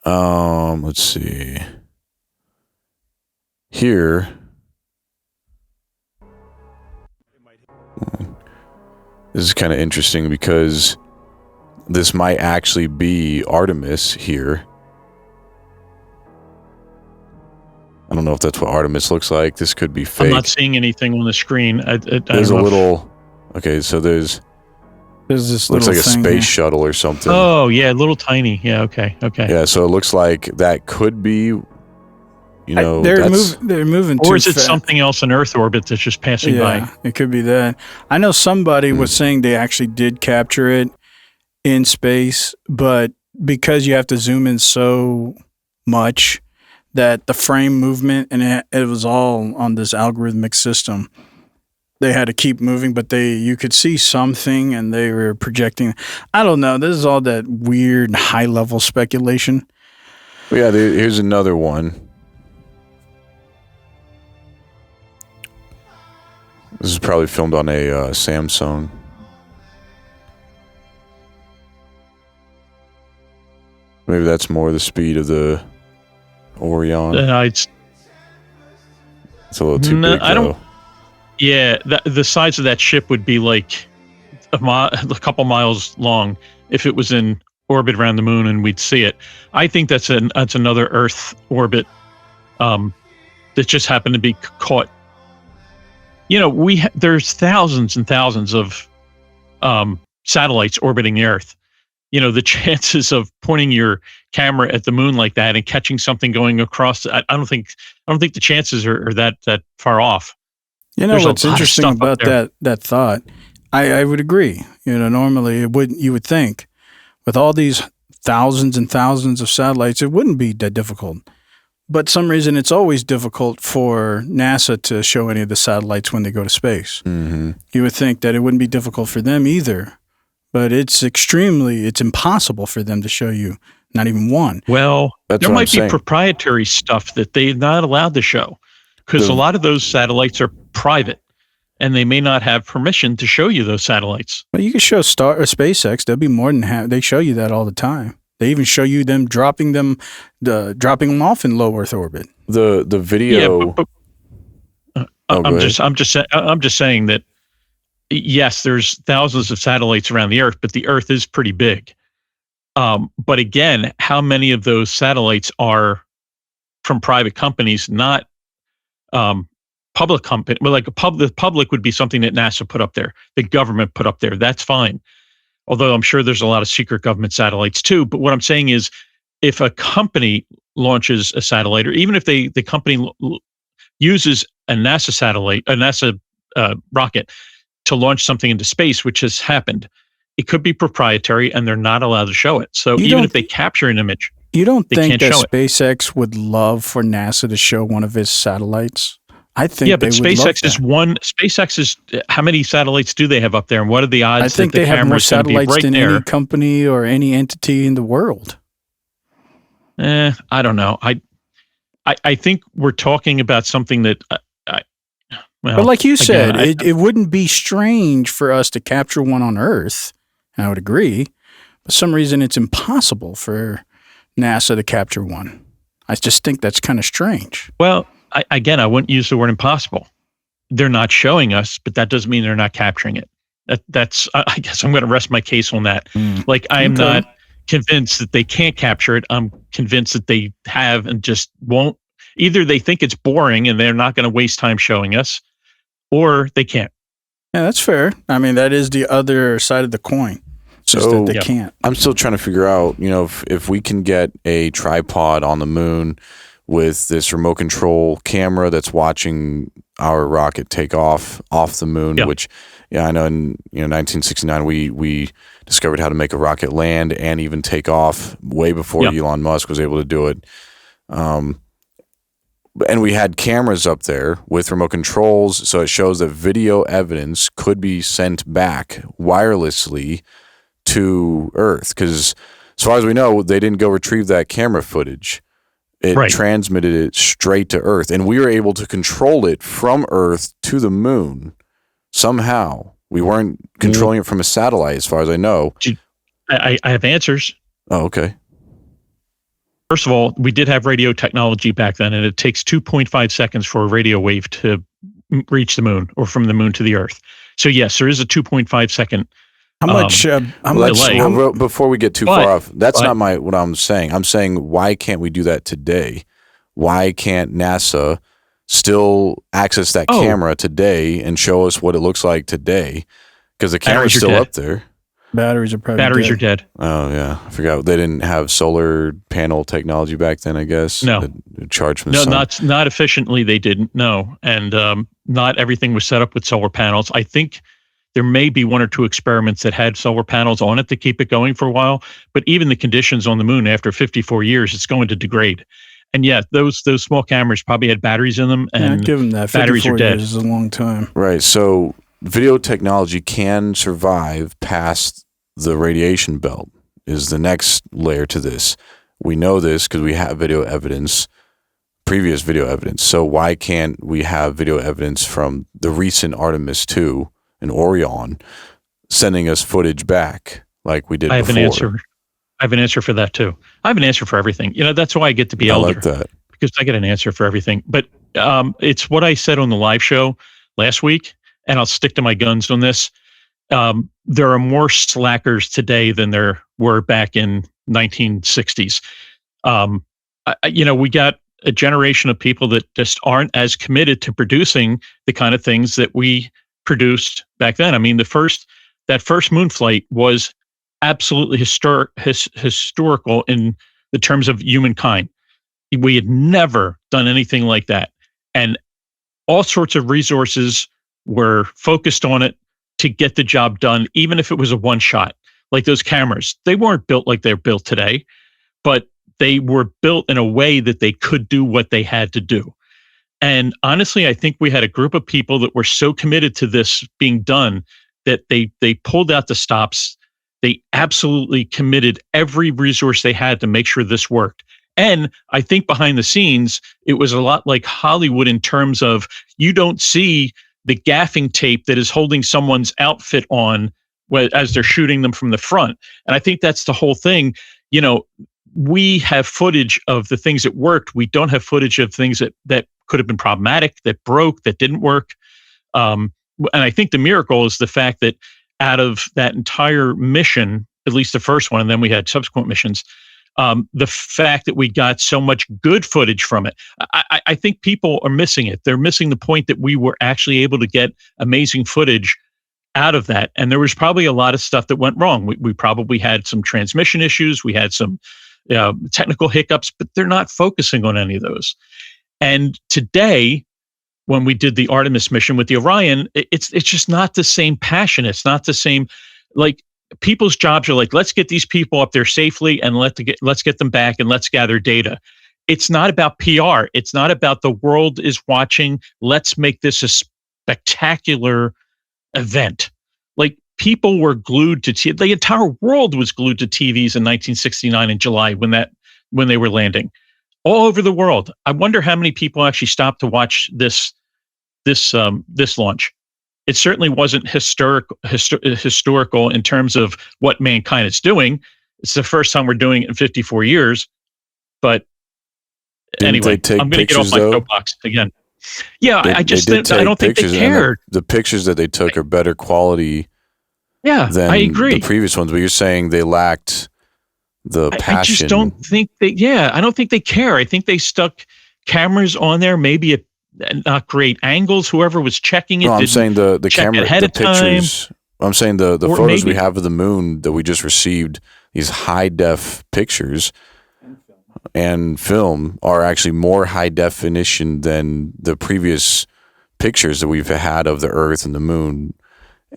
let's see. Here. This is kind of interesting because this might actually be Artemis here. I don't know if that's what Artemis looks like. This could be fake. I'm not seeing anything on the screen. There's a little... Okay, so there's There's this Looks little like a thing space here. shuttle or something. Oh, yeah, little tiny. Yeah, okay. Yeah, so it looks like that could be, They're moving too Or is it fast. something else in Earth orbit that's just passing by? It could be that. I know somebody was saying they actually did capture it in space, but because you have to zoom in so much that the frame movement and it was all on this algorithmic system, they had to keep moving, but you could see something and they were projecting. I don't know. This is all that weird high level speculation. Well, yeah, here's another one. This is probably filmed on a Samsung. Maybe that's more the speed of the Orion. It's a little too big, I don't. though. Yeah, the size of that ship would be like a couple miles long if it was in orbit around the moon and we'd see it. I think that's another Earth orbit that just happened to be caught. There's thousands and thousands of satellites orbiting the Earth. The chances of pointing your camera at the moon like that and catching something going across, I don't think the chances are that far off. There's What's a lot of interesting stuff about up that thought? I would agree. Normally you would think with all these thousands and thousands of satellites, it wouldn't be that difficult. But some reason it's always difficult for NASA to show any of the satellites when they go to space. Mm-hmm. You would think that it wouldn't be difficult for them either. But it's impossible for them to show you not even one. Well, That's there what might I'm be saying. proprietary stuff that they're not allowed to show because a lot of those satellites are private and they may not have permission to show you those satellites. Well, you can show SpaceX. They'll be more than happy. They show you that all the time. They even show you them dropping them off in low Earth orbit. The video. Yeah, but I'm just saying that. Yes, there's thousands of satellites around the Earth, but the Earth is pretty big. But again, how many of those satellites are from private companies, not public company? Well, the public would be something that NASA put up there, the government put up there. That's fine. Although I'm sure there's a lot of secret government satellites too. But what I'm saying is, if a company launches a satellite, or even if the company uses a NASA satellite, a NASA rocket, to launch something into space, which has happened, it could be proprietary and they're not allowed to show it. So even if they capture an image, you don't they think can't that show it. SpaceX would love for NASA to show one of its satellites? I think but they would love SpaceX is that. one. SpaceX is, how many satellites do they have up there, and what are the odds I think that the they have more camera's going to be satellites right than there? any company or any entity in the world. I don't know. I think we're talking about something that. But like you said, again, it wouldn't be strange for us to capture one on Earth. I would agree. For some reason, it's impossible for NASA to capture one. I just think that's kind of strange. Well, I wouldn't use the word impossible. They're not showing us, but that doesn't mean they're not capturing it. That's. I guess I'm going to rest my case on that. Like I am not convinced that they can't capture it. I'm convinced that they have and just won't. Either they think it's boring and they're not going to waste time showing us, or they can't. Yeah, that's fair. I mean, that is the other side of the coin. Just that they can't. I'm still trying to figure out, if we can get a tripod on the moon with this remote control camera that's watching our rocket take off the moon, which, I know in 1969 we discovered how to make a rocket land and even take off way before Elon Musk was able to do it. And we had cameras up there with remote controls, so it shows that video evidence could be sent back wirelessly to Earth. Because as far as we know, they didn't go retrieve that camera footage. It transmitted it straight to Earth, and we were able to control it from Earth to the moon somehow. We weren't controlling it from a satellite, as far as I know. I have answers. Oh, okay. First of all, we did have radio technology back then, and it takes 2.5 seconds for a radio wave to reach the moon or from the moon to the Earth. So yes, there is a 2.5 second. How much delay? Before we get too far off, that's not what I'm saying. I'm saying, why can't we do that today? Why can't NASA still access that camera today and show us what it looks like today? Because the camera's still up there. Batteries are probably Batteries dead. are dead. Oh yeah, I forgot they didn't have solar panel technology back then. I guess No. that charged from the No, sun. not efficiently. They didn't. No, and not everything was set up with solar panels. I think there may be one or two experiments that had solar panels on it to keep it going for a while. But even the conditions on the moon after 54 years, it's going to degrade. And yeah, those small cameras probably had batteries in them, Yeah, and I'd give them that. batteries 54 are dead. years is a long time. Right. So video technology can survive past the radiation belt. Is the next layer to this. We know this because we have video evidence, previous video evidence. So why can't we have video evidence from the recent Artemis 2 and Orion sending us footage back like we did I have before? an answer. I have an answer for that too. I have an answer for everything. That's why I get to be I elder. like that. Because I get an answer for everything. But it's what I said on the live show last week, and I'll stick to my guns on this. There are more slackers today than there were back in 1960s. We got a generation of people that just aren't as committed to producing the kind of things that we produced back then. I mean, that first moon flight was absolutely historical in the terms of humankind. We had never done anything like that. And all sorts of resources were focused on it to get the job done, even if it was a one shot. Like those cameras, they weren't built like they're built today, but they were built in a way that they could do what they had to do. And honestly, I think we had a group of people that were so committed to this being done that they pulled out the stops. They absolutely committed every resource they had to make sure this worked. And I think behind the scenes, it was a lot like Hollywood in terms of you don't see the gaffing tape that is holding someone's outfit on as they're shooting them from the front. And I think that's the whole thing. We have footage of the things that worked. We don't have footage of things that could have been problematic, that broke, that didn't work. And I think the miracle is the fact that out of that entire mission, at least the first one, and then we had subsequent missions, the fact that we got so much good footage from it. I think people are missing it. They're missing the point that we were actually able to get amazing footage out of that. And there was probably a lot of stuff that went wrong. We probably had some transmission issues. We had some technical hiccups, but they're not focusing on any of those. And today, when we did the Artemis mission with the Orion, it's just not the same passion. It's not the same, like, people's jobs are like, let's get these people up there safely and let's get them back and let's gather data. It's not about PR. It's not about the world is watching. Let's make this a spectacular event. Like, people were glued to the entire world was glued to TVs in 1969 in July when they were landing all over the world. I wonder how many people actually stopped to watch this launch. It certainly wasn't historical in terms of what mankind is doing. It's the first time we're doing it in 54 years. But anyway, I'm going to get off my soapbox again. Yeah, I don't think they cared. The pictures that they took are better quality than I agree. the previous ones, but you're saying they lacked the passion. I just don't think I don't think they care. I think they stuck cameras on there, maybe at not great angles. Whoever was checking it. No, I'm saying the camera, ahead the of pictures. time. I'm saying the photos we have of the moon that we just received, these high def pictures and film are actually more high definition than the previous pictures that we've had of the Earth and the moon.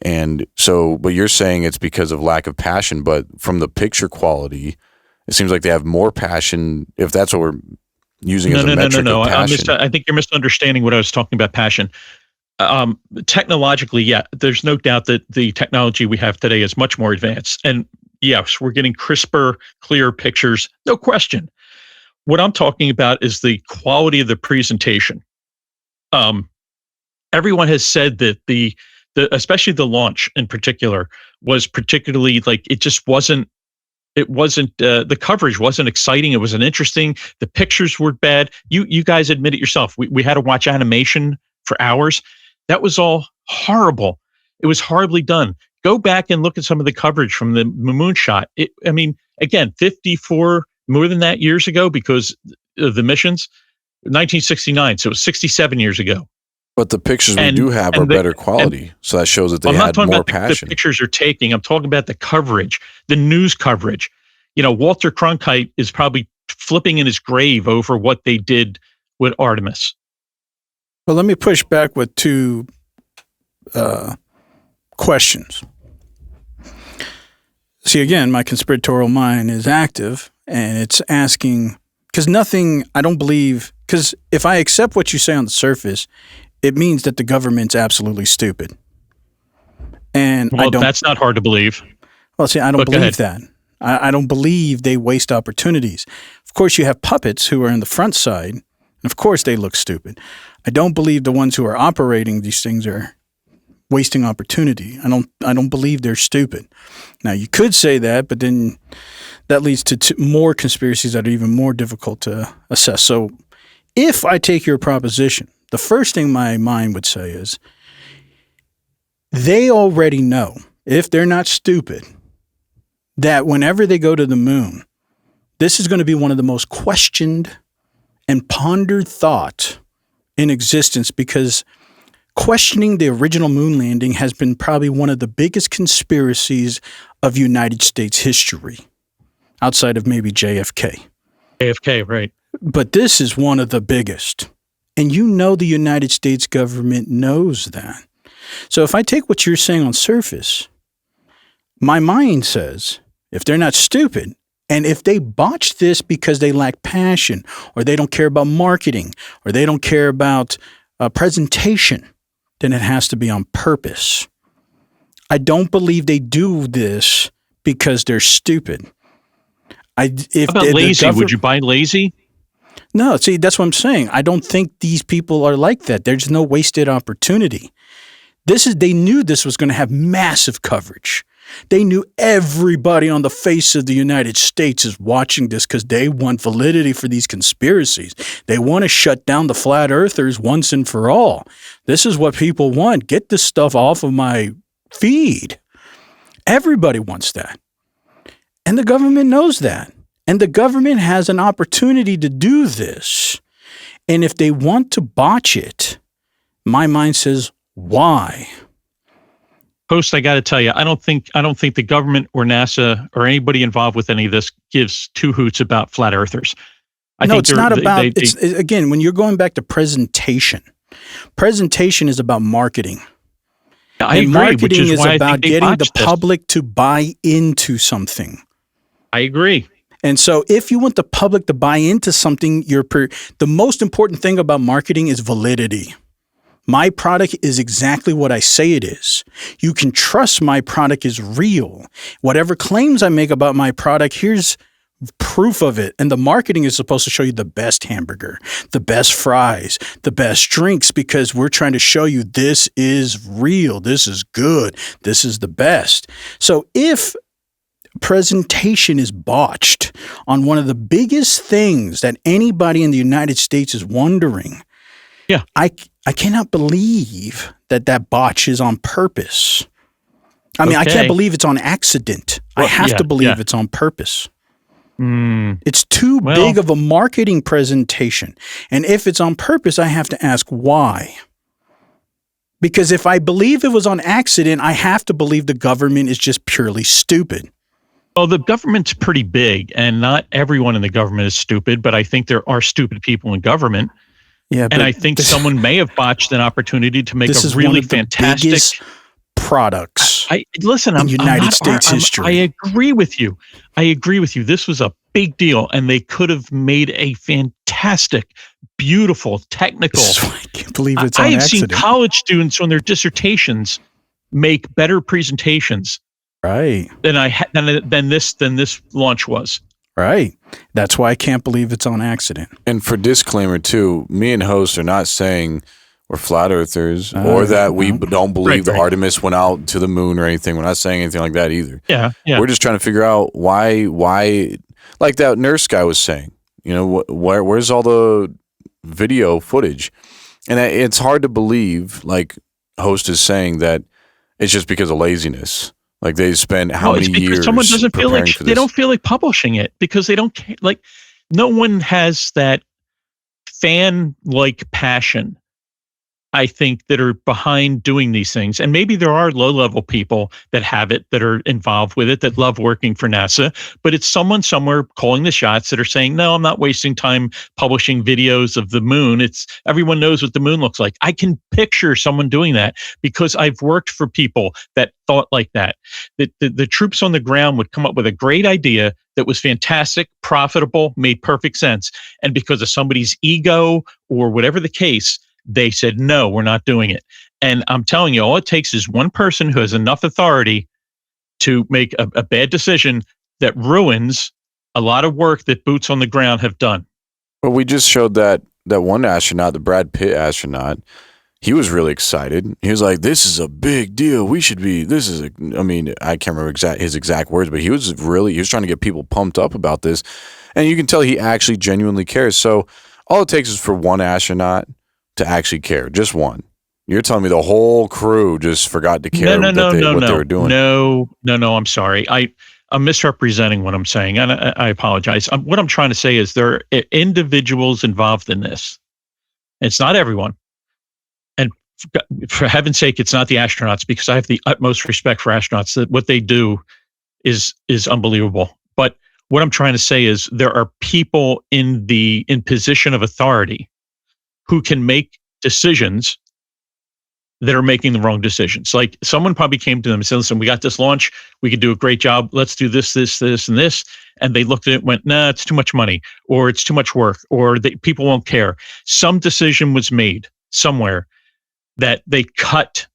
And so, but you're saying it's because of lack of passion, but from the picture quality, it seems like they have more passion, if that's what we're using as a metric of passion. I think you're misunderstanding what I was talking about passion. Technologically, yeah, there's no doubt that the technology we have today is much more advanced. And yes, we're getting crisper, clearer pictures, no question. What I'm talking about is the quality of the presentation. Everyone has said that especially the launch in particular was particularly, like, it wasn't the coverage wasn't exciting. It wasn't interesting. The pictures were bad. You guys admit it yourself. We had to watch animation for hours. That was all horrible. It was horribly done. Go back and look at some of the coverage from the moon shot. Again, 54, more than that years ago, because of the missions, 1969. So it was 67 years ago. But the pictures we And- do have and are the- better quality, so that shows that they I'm not had talking more about passion. the pictures you're taking. I'm talking about the coverage, the news coverage. Walter Cronkite is probably flipping in his grave over what they did with Artemis. Well, let me push back with two questions. See, again, my conspiratorial mind is active, and it's asking, because nothing, I don't believe, because if I accept what you say on the surface, it means that the government's absolutely stupid. And Well, I don't. that's not hard to believe. Well, see, I don't But go believe ahead. that. I don't believe they waste opportunities. Of course, you have puppets who are in the front side, and of course they look stupid. I don't believe the ones who are operating these things are wasting opportunity. I don't believe they're stupid. Now, you could say that, but then that leads to more conspiracies that are even more difficult to assess. So if I take your proposition, the first thing my mind would say is they already know, if they're not stupid, that whenever they go to the moon, this is going to be one of the most questioned and pondered thought in existence, because questioning the original moon landing has been probably one of the biggest conspiracies of United States history, outside of maybe JFK. AFK, right? But this is one of the biggest. And the United States government knows that. So if I take what you're saying on surface, my mind says, if they're not stupid, and if they botch this because they lack passion, or they don't care about marketing, or they don't care about presentation, then it has to be on purpose. I don't believe they do this because they're stupid. How about lazy? Would you buy lazy? No, see, that's what I'm saying. I don't think these people are like that. There's no wasted opportunity. They knew this was going to have massive coverage. They knew everybody on the face of the United States is watching this because they want validity for these conspiracies. They want to shut down the flat earthers once and for all. This is what people want. Get this stuff off of my feed. Everybody wants that. And the government knows that. And the government has an opportunity to do this. And if they want to botch it, my mind says, why? Host, I got to tell you, I don't think the government or NASA or anybody involved with any of this gives two hoots about flat earthers. No, it's not about. Again, when you're going back to presentation is about marketing. I and agree, marketing which is why about I think they getting the botched this. public to buy into something. I agree. And so if you want the public to buy into something, the most important thing about marketing is validity. My product is exactly what I say it is. You can trust my product is real. Whatever claims I make about my product, here's proof of it. And the marketing is supposed to show you the best hamburger, the best fries, the best drinks, because we're trying to show you this is real. This is good. This is the best. So if presentation is botched on one of the biggest things that anybody in the United States is wondering, yeah, I cannot believe that botch is on purpose. I mean, I can't believe it's on accident. Well, I have to believe yeah. it's on purpose. It's too big of a marketing presentation. And if it's on purpose, I have to ask why. Because if I believe it was on accident, I have to believe the government is just purely stupid. Well, the government's pretty big, and not everyone in the government is stupid, but I think there are stupid people in government. Yeah, and I think someone may have botched an opportunity to make this a is really one of the fantastic biggest products. Listen, in United States history. I agree with you. This was a big deal, and they could have made a fantastic, beautiful, technical. I can't believe it's on I have accident. seen college students on their dissertations make better presentations, right, than this launch was. Right. That's why I can't believe it's on accident. And for disclaimer too, me and Host are not saying we're flat earthers or that we don't believe the Artemis went out to the moon or anything. We're not saying anything like that either. Yeah. We're just trying to figure out why, like that nurse guy was saying, where's all the video footage? And it's hard to believe, like Host is saying, that it's just because of laziness. Like they spend how many years someone doesn't feel like for they this. don't feel like publishing it because they don't care. Like no one has that fan like passion I think, that are behind doing these things. And maybe there are low-level people that have it, that are involved with it, that love working for NASA, but it's someone somewhere calling the shots that are saying, no, I'm not wasting time publishing videos of the moon. It's everyone knows what the moon looks like. I can picture someone doing that because I've worked for people that thought like that. The troops on the ground would come up with a great idea that was fantastic, profitable, made perfect sense. And because of somebody's ego or whatever the case, they said, no, we're not doing it. And I'm telling you, all it takes is one person who has enough authority to make a bad decision that ruins a lot of work that boots on the ground have done. Well, we just showed that one astronaut, the Brad Pitt astronaut, he was really excited. He was like, this is a big deal. We should be, I mean, I can't remember his exact words, but he was trying to get people pumped up about this. And you can tell he actually genuinely cares. So all it takes is for one astronaut to actually care, just one. You're telling me the whole crew just forgot to care what they were doing? No, I'm sorry. I'm misrepresenting what I'm saying, and I apologize. What I'm trying to say is there are individuals involved in this. It's not everyone. And for heaven's sake, it's not the astronauts, because I have the utmost respect for astronauts. That what they do is unbelievable. But what I'm trying to say is there are people in position of authority who can make decisions that are making the wrong decisions. Like someone probably came to them and said, listen, we got this launch. We could do a great job. Let's do this, this, this, and this. And they looked at it and went, nah, it's too much money, or it's too much work, or people won't care. Some decision was made somewhere that they cut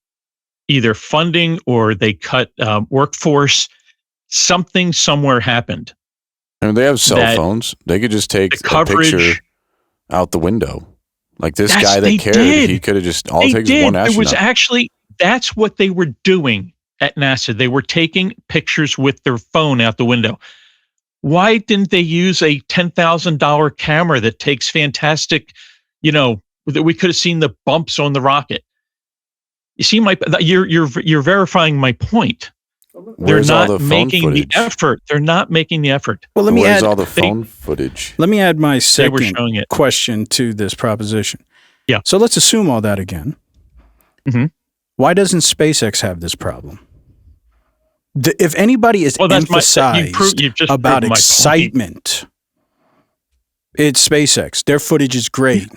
either funding or they cut workforce. Something somewhere happened. And they have cell phones. They could just take a picture out the window. Like this guy that cared, he could have just, all it takes is one astronaut. It was actually, that's what they were doing at NASA. They were taking pictures with their phone out the window. Why didn't they use a $10,000 camera that takes fantastic, that we could have seen the bumps on the rocket? You see, you're verifying my point. Where's They're not all the phone making footage? the effort. They're not making the effort. Well, Where's all the phone footage? Let me add my second showing it. question to this proposition. Yeah. So let's assume all that again. Mm-hmm. Why doesn't SpaceX have this problem? If anybody is emphasized about excitement, it's SpaceX. Their footage is great.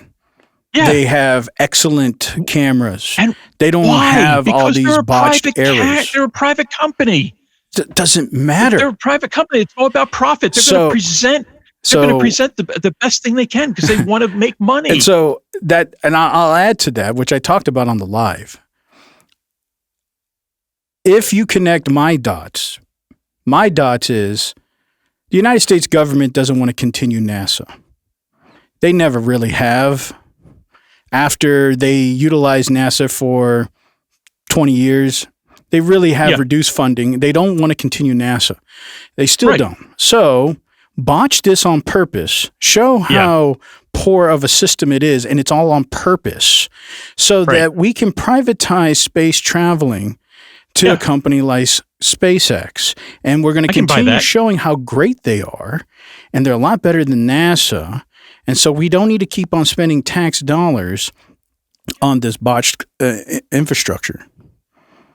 Yeah. They have excellent cameras. And they don't have all these botched errors. They're a private company. Doesn't matter. They're a private company. It's all about profit. They're going to present. They're going to present the best thing they can because they want to make money. And so I'll add to that, which I talked about on the live. If you connect my dots is the United States government doesn't want to continue NASA. They never really have. After they utilized NASA for 20 years, they really have reduced funding. They don't want to continue NASA. They still don't. So botch this on purpose. Show how poor of a system it is, and it's all on purpose, so that we can privatize space traveling to a company like SpaceX. And we're going to continue showing how great they are, and they're a lot better than NASA. And so we don't need to keep on spending tax dollars on this botched infrastructure.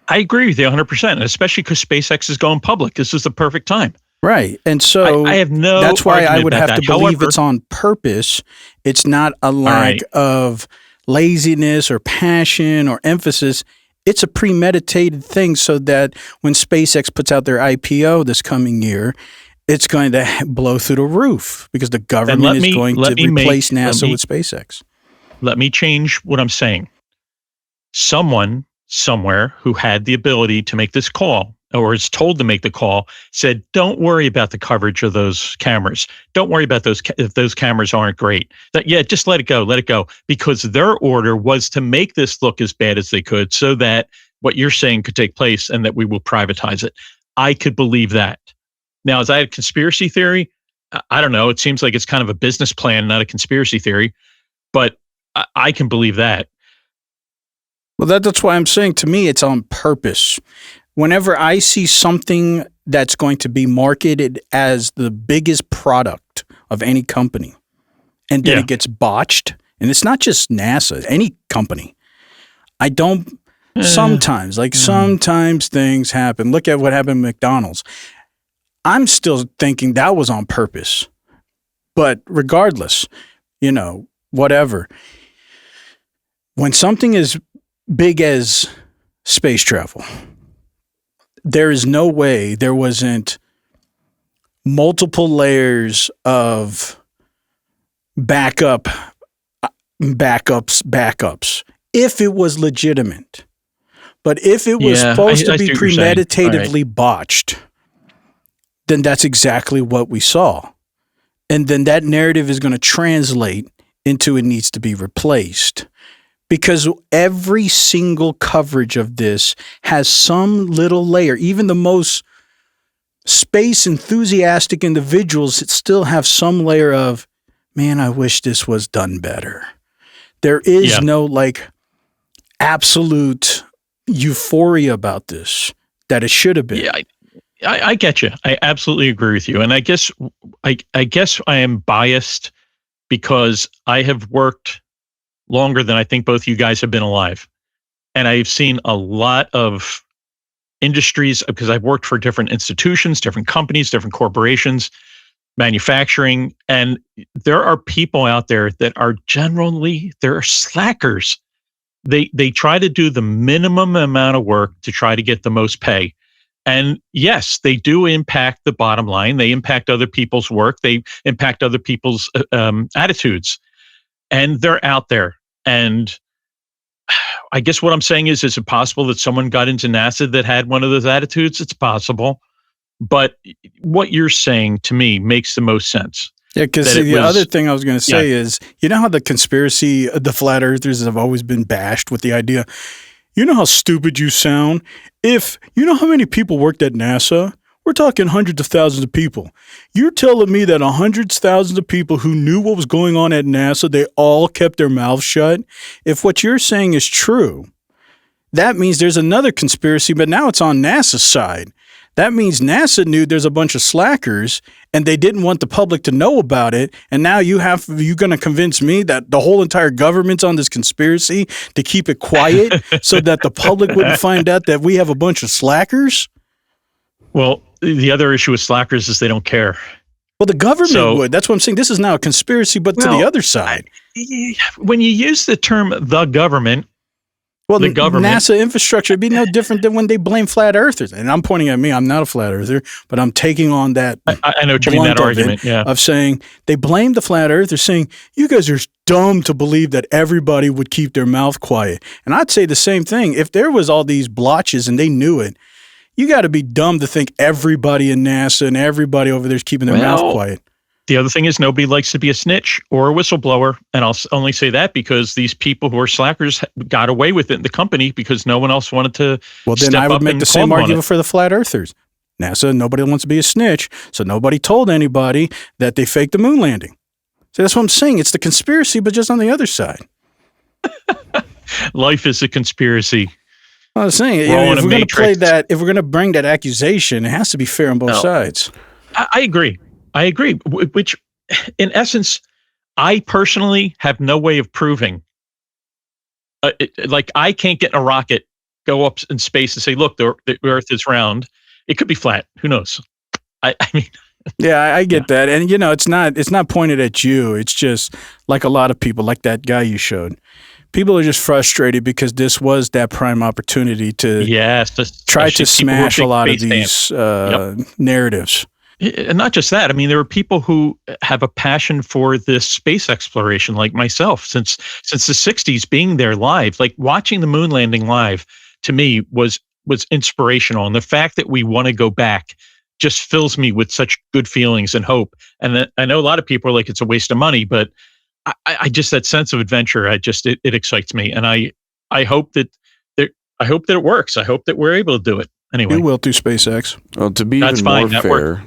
I agree with you 100%, especially because SpaceX is going public. This is the perfect time. Right. And so I have no that's why I would have to believe However, it's on purpose. It's not a lack of laziness or passion or emphasis. It's a premeditated thing so that when SpaceX puts out their IPO this coming year, it's going to blow through the roof because the government is going to replace NASA with SpaceX. Let me change what I'm saying. Someone somewhere who had the ability to make this call or is told to make the call said, don't worry about the coverage of those cameras. Don't worry about those if those cameras aren't great. Just let it go, because their order was to make this look as bad as they could so that what you're saying could take place and that we will privatize it. I could believe that. Now, is that a conspiracy theory? I don't know. It seems like it's kind of a business plan, not a conspiracy theory, but I can believe that. Well, that's why I'm saying, to me, it's on purpose. Whenever I see something that's going to be marketed as the biggest product of any company, and then it gets botched, and it's not just NASA, any company, I don't. Sometimes things happen. Look at what happened at McDonald's. I'm still thinking that was on purpose. But regardless, whatever. When something as big as space travel, there is no way there wasn't multiple layers of backups, if it was legitimate. But if it was supposed to be premeditatively botched, then that's exactly what we saw. And then that narrative is going to translate into it needs to be replaced. Because every single coverage of this has some little layer. Even the most space enthusiastic individuals still have some layer of, man, I wish this was done better. There is no absolute euphoria about this that it should have been. Yeah, I get you. I absolutely agree with you. And I guess I am biased because I have worked longer than I think both you guys have been alive. And I've seen a lot of industries because I've worked for different institutions, different companies, different corporations, manufacturing. And there are people out there that are they're slackers. They try to do the minimum amount of work to try to get the most pay. And yes, they do impact the bottom line. They impact other people's work. They impact other people's attitudes. And they're out there. And I guess what I'm saying is it possible that someone got into NASA that had one of those attitudes? It's possible. But what you're saying to me makes the most sense. Yeah, because the other thing I was going to say is, how the conspiracy, the flat earthers have always been bashed with the idea, how stupid you sound? If you know how many people worked at NASA? We're talking hundreds of thousands of people. You're telling me that hundreds of thousands of people who knew what was going on at NASA, they all kept their mouths shut? If what you're saying is true, that means there's another conspiracy, but now it's on NASA's side. That means NASA knew there's a bunch of slackers and they didn't want the public to know about it. And now you're going to convince me that the whole entire government's on this conspiracy to keep it quiet so that the public wouldn't find out that we have a bunch of slackers? Well, the other issue with slackers is they don't care. Well, the government would. That's what I'm saying. This is now a conspiracy, but to the other side. When you use the term the government, the government, NASA infrastructure would be no different than when they blame flat earthers. And I'm pointing at me. I'm not a flat earther, but I'm taking on that. I know what you mean, that argument. Of saying they blame the flat earthers, saying you guys are dumb to believe that everybody would keep their mouth quiet. And I'd say the same thing. If there was all these blotches and they knew it, you got to be dumb to think everybody in NASA and everybody over there is keeping their mouth quiet. The other thing is nobody likes to be a snitch or a whistleblower. And I'll only say that because these people who are slackers got away with it in the company because no one else wanted to. Well, then I would make the same argument for the flat earthers. NASA, nobody wants to be a snitch. So nobody told anybody that they faked the moon landing. So that's what I'm saying. It's the conspiracy, but just on the other side. Life is a conspiracy. I was saying, if we're going to play that, if we're going to bring that accusation, it has to be fair on both sides. I agree. Which, in essence, I personally have no way of proving. I can't get in a rocket, go up in space, and say, "Look, the Earth is round." It could be flat. Who knows? I mean. Yeah, I get that, and it's not pointed at you. It's just like a lot of people, like that guy you showed. People are just frustrated because this was that prime opportunity to try to smash a lot of these narratives. And not just that. I mean, there are people who have a passion for this space exploration, like myself, since the 60s, being there live, like watching the moon landing live, to me was inspirational. And the fact that we want to go back just fills me with such good feelings and hope. And I know a lot of people are like, it's a waste of money, but I just, that sense of adventure, it excites me. And I hope that it works. I hope that we're able to do it. Anyway. We will through SpaceX. Well, to be even more fair,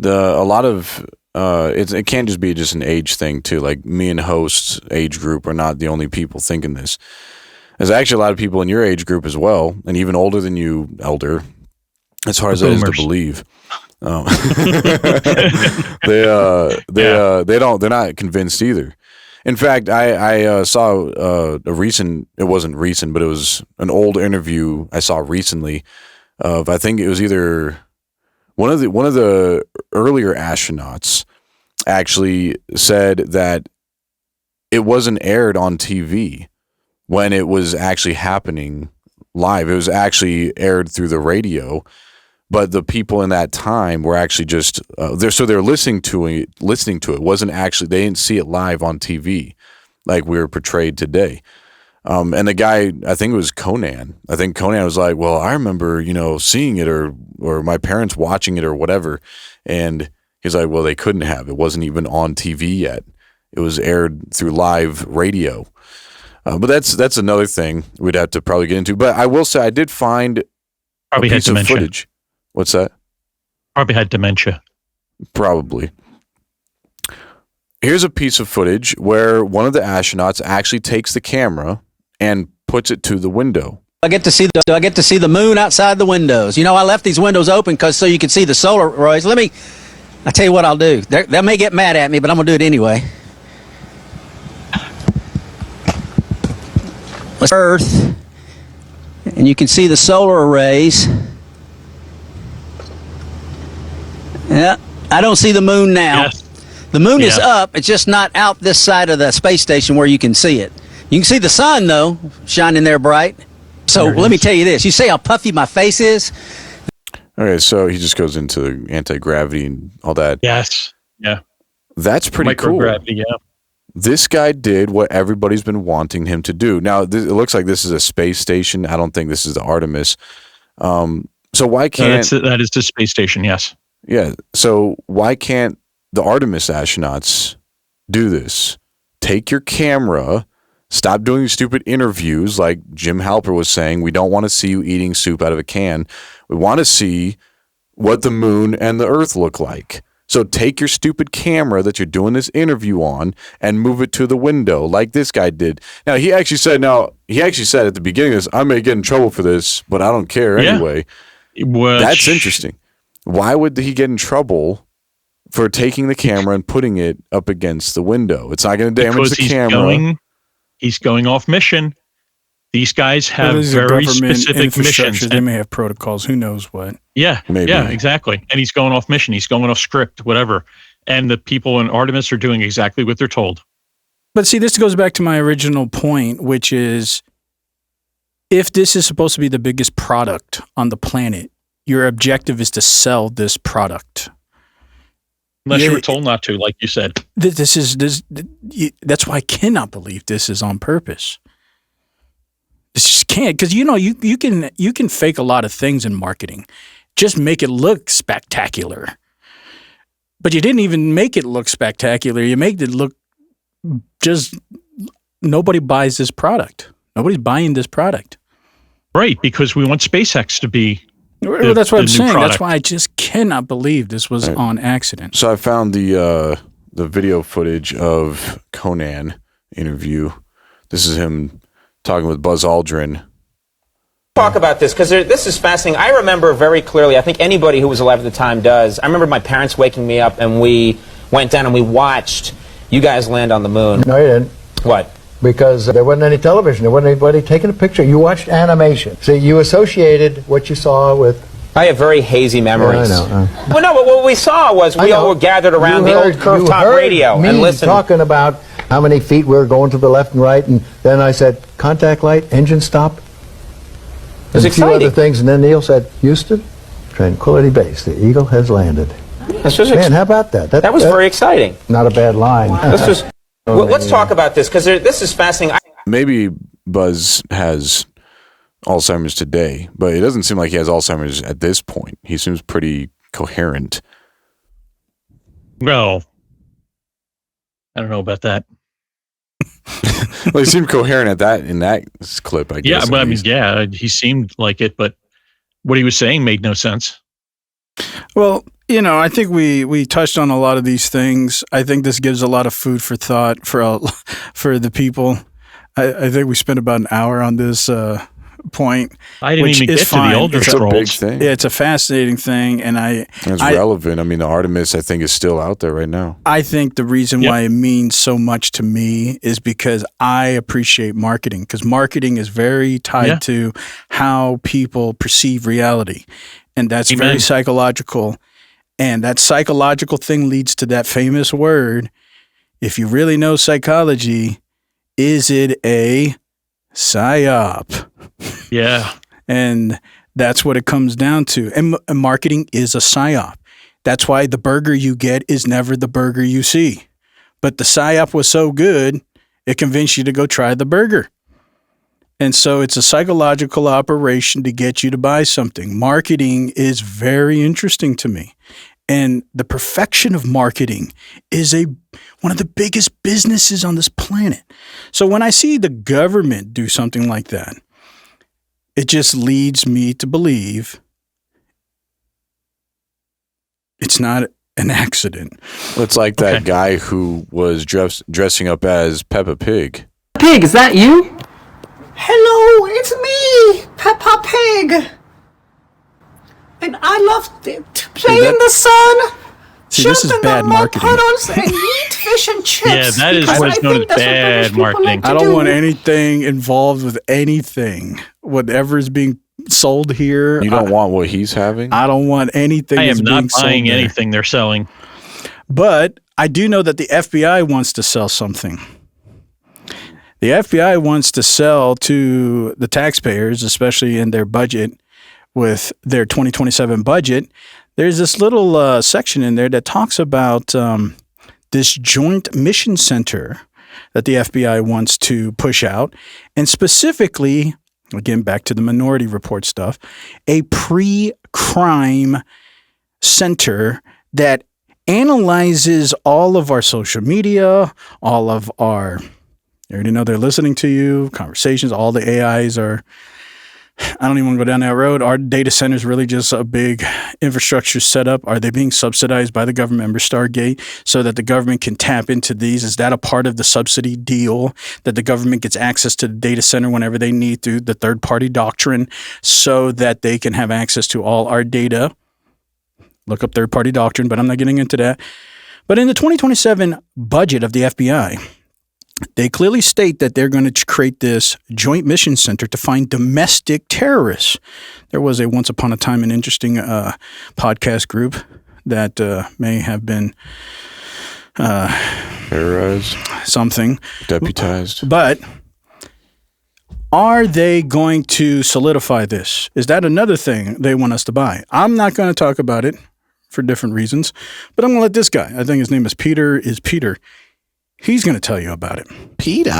it can't just be just an age thing too. Like me and Host's age group are not the only people thinking this. There's actually a lot of people in your age group as well, and even older than you, elder, as hard as that is to believe. They're not convinced either. In fact, I saw a recent. It wasn't recent, but it was an old interview I saw recently of, I think it was either one of the earlier astronauts actually said that it wasn't aired on TV when it was actually happening live. It was actually aired through the radio, but the people in that time were actually just they're listening to it. It wasn't actually, they didn't see it live on TV like we were portrayed today. And the guy, I think it was Conan. I think Conan was like, "Well, I remember, seeing it or my parents watching it or whatever." And he's like, "Well, they couldn't have. It wasn't even on TV yet. It was aired through live radio." But that's another thing we'd have to probably get into. But I will say I did find Probably a had piece of dementia. footage. What's that? Probably had dementia. Probably. Here's a piece of footage where one of the astronauts actually takes the camera and puts it to the window. I get to see the moon outside the windows. I left these windows open so you can see the solar rays. I tell you what I'll do. They may get mad at me, but I'm gonna do it anyway. Earth, and you can see the solar arrays. Yeah, I don't see the moon now. Yes. The moon is up. It's just not out this side of the space station where you can see it. You can see the sun, though, shining there bright. So let me tell you this. You see how puffy my face is? Okay, so he just goes into anti-gravity and all that. Yes. Yeah. That's pretty cool. Microgravity, yeah. This guy did what everybody's been wanting him to do. Now, it looks like this is a space station. I don't think this is the Artemis. So why can't... That is the space station, yes. Yeah, so why can't the Artemis astronauts do this? Take your camera, stop doing stupid interviews like Jim Halper was saying. We don't want to see you eating soup out of a can. We want to see what the moon and the Earth look like. So take your stupid camera that you're doing this interview on and move it to the window like this guy did. Now, he actually said at the beginning of this, I may get in trouble for this, but I don't care anyway. That's interesting. Why would he get in trouble for taking the camera and putting it up against the window? It's not going to damage the camera. He's going off mission. These guys have very specific missions. They may have protocols. Who knows what? Yeah, maybe. Yeah, exactly. And he's going off mission. He's going off script, whatever. And the people in Artemis are doing exactly what they're told. But see, this goes back to my original point, which is if this is supposed to be the biggest product on the planet, your objective is to sell this product. Unless you were told not to, like you said. That's why I cannot believe this is on purpose. This just can't, because you can fake a lot of things in marketing. Just make it look spectacular. But you didn't even make it look spectacular. You made it look just nobody buys this product. Nobody's buying this product. Right, because we want SpaceX to be that's what I'm saying. Product. That's why I just cannot believe this was on accident. So I found the video footage of Conan interview. This is him talking with Buzz Aldrin. Talk about this because this is fascinating. I remember very clearly, I think anybody who was alive at the time does. I remember my parents waking me up and we went down and we watched you guys land on the moon. No, you didn't. What? Because there wasn't any television. There wasn't anybody taking a picture. You watched animation. So you associated what you saw with... I have very hazy memories. Yeah, I know. Well, no, but what we saw was we all were gathered around the old curved top radio and listened. Talking about how many feet we were going to the left and right, and then I said, contact light, engine stop. It was exciting. A few other things, and then Neil said, Houston, Tranquility Base, the Eagle has landed. Man, how about that? That was very exciting. Not a bad line. This was... Well, let's talk about this because this is fascinating. Maybe Buzz has Alzheimer's today, but it doesn't seem like he has Alzheimer's at this point. He seems pretty coherent. Well, I don't know about that. Well, he seemed coherent in that clip, I guess. Yeah, but I mean, he seemed like it, but what he was saying made no sense. Well, I think we touched on a lot of these things. I think this gives a lot of food for thought for the people. I think we spent about an hour on this point. I didn't which even is get to fine. the Elder It's a big Scrolls. thing. Yeah, it's a fascinating thing, and It's relevant. I mean, the Artemis, I think, is still out there right now. I think the reason Yep. why it means so much to me is because I appreciate marketing, because marketing is very tied Yeah. to how people perceive reality. And that's Amen. very psychological. And that psychological thing leads to that famous word. If you really know psychology, is it a psyop? Yeah. And that's what it comes down to. And marketing is a psyop. That's why the burger you get is never the burger you see. But the psyop was so good, it convinced you to go try the burger. And so it's a psychological operation to get you to buy something. Marketing is very interesting to me. And the perfection of marketing is one of the biggest businesses on this planet. So when I see the government do something like that, it just leads me to believe it's not an accident. It's like that guy who was dressing up as Peppa Pig. Pig, is that you? Hello, it's me, Peppa Pig. And I love to play in the sun, See, jump this is in bad the mud marketing. puddles, and eat fish and chips. Yeah, that is because what is I known think as that's what bad British people marketing. like to I don't do. want anything involved with anything. Whatever is being sold here. You don't want what he's having? I don't want anything I that's am being not sold buying there. anything they're selling. But I do know that the FBI wants to sell something. The FBI wants to sell to the taxpayers, especially in their budget, with their 2027 budget. There's this little section in there that talks about this joint mission center that the FBI wants to push out. And specifically, again, back to the Minority Report stuff, a pre-crime center that analyzes all of our social media, all of our, you already know they're listening to you, conversations, all the AIs are, I don't even want to go down that road. Are data centers really just a big infrastructure setup? Are they being subsidized by the government under Stargate so that the government can tap into these? Is that a part of the subsidy deal that the government gets access to the data center whenever they need through the third-party doctrine so that they can have access to all our data? Look up third-party doctrine, but I'm not getting into that. But in the 2027 budget of the FBI, they clearly state that they're going to create this joint mission center to find domestic terrorists. There was a once upon a time an interesting podcast group that may have been Terrorized, something. deputized. But are they going to solidify this? Is that another thing they want us to buy? I'm not going to talk about it for different reasons, but I'm going to let this guy, I think his name is Peter, he's going to tell you about it. Peter.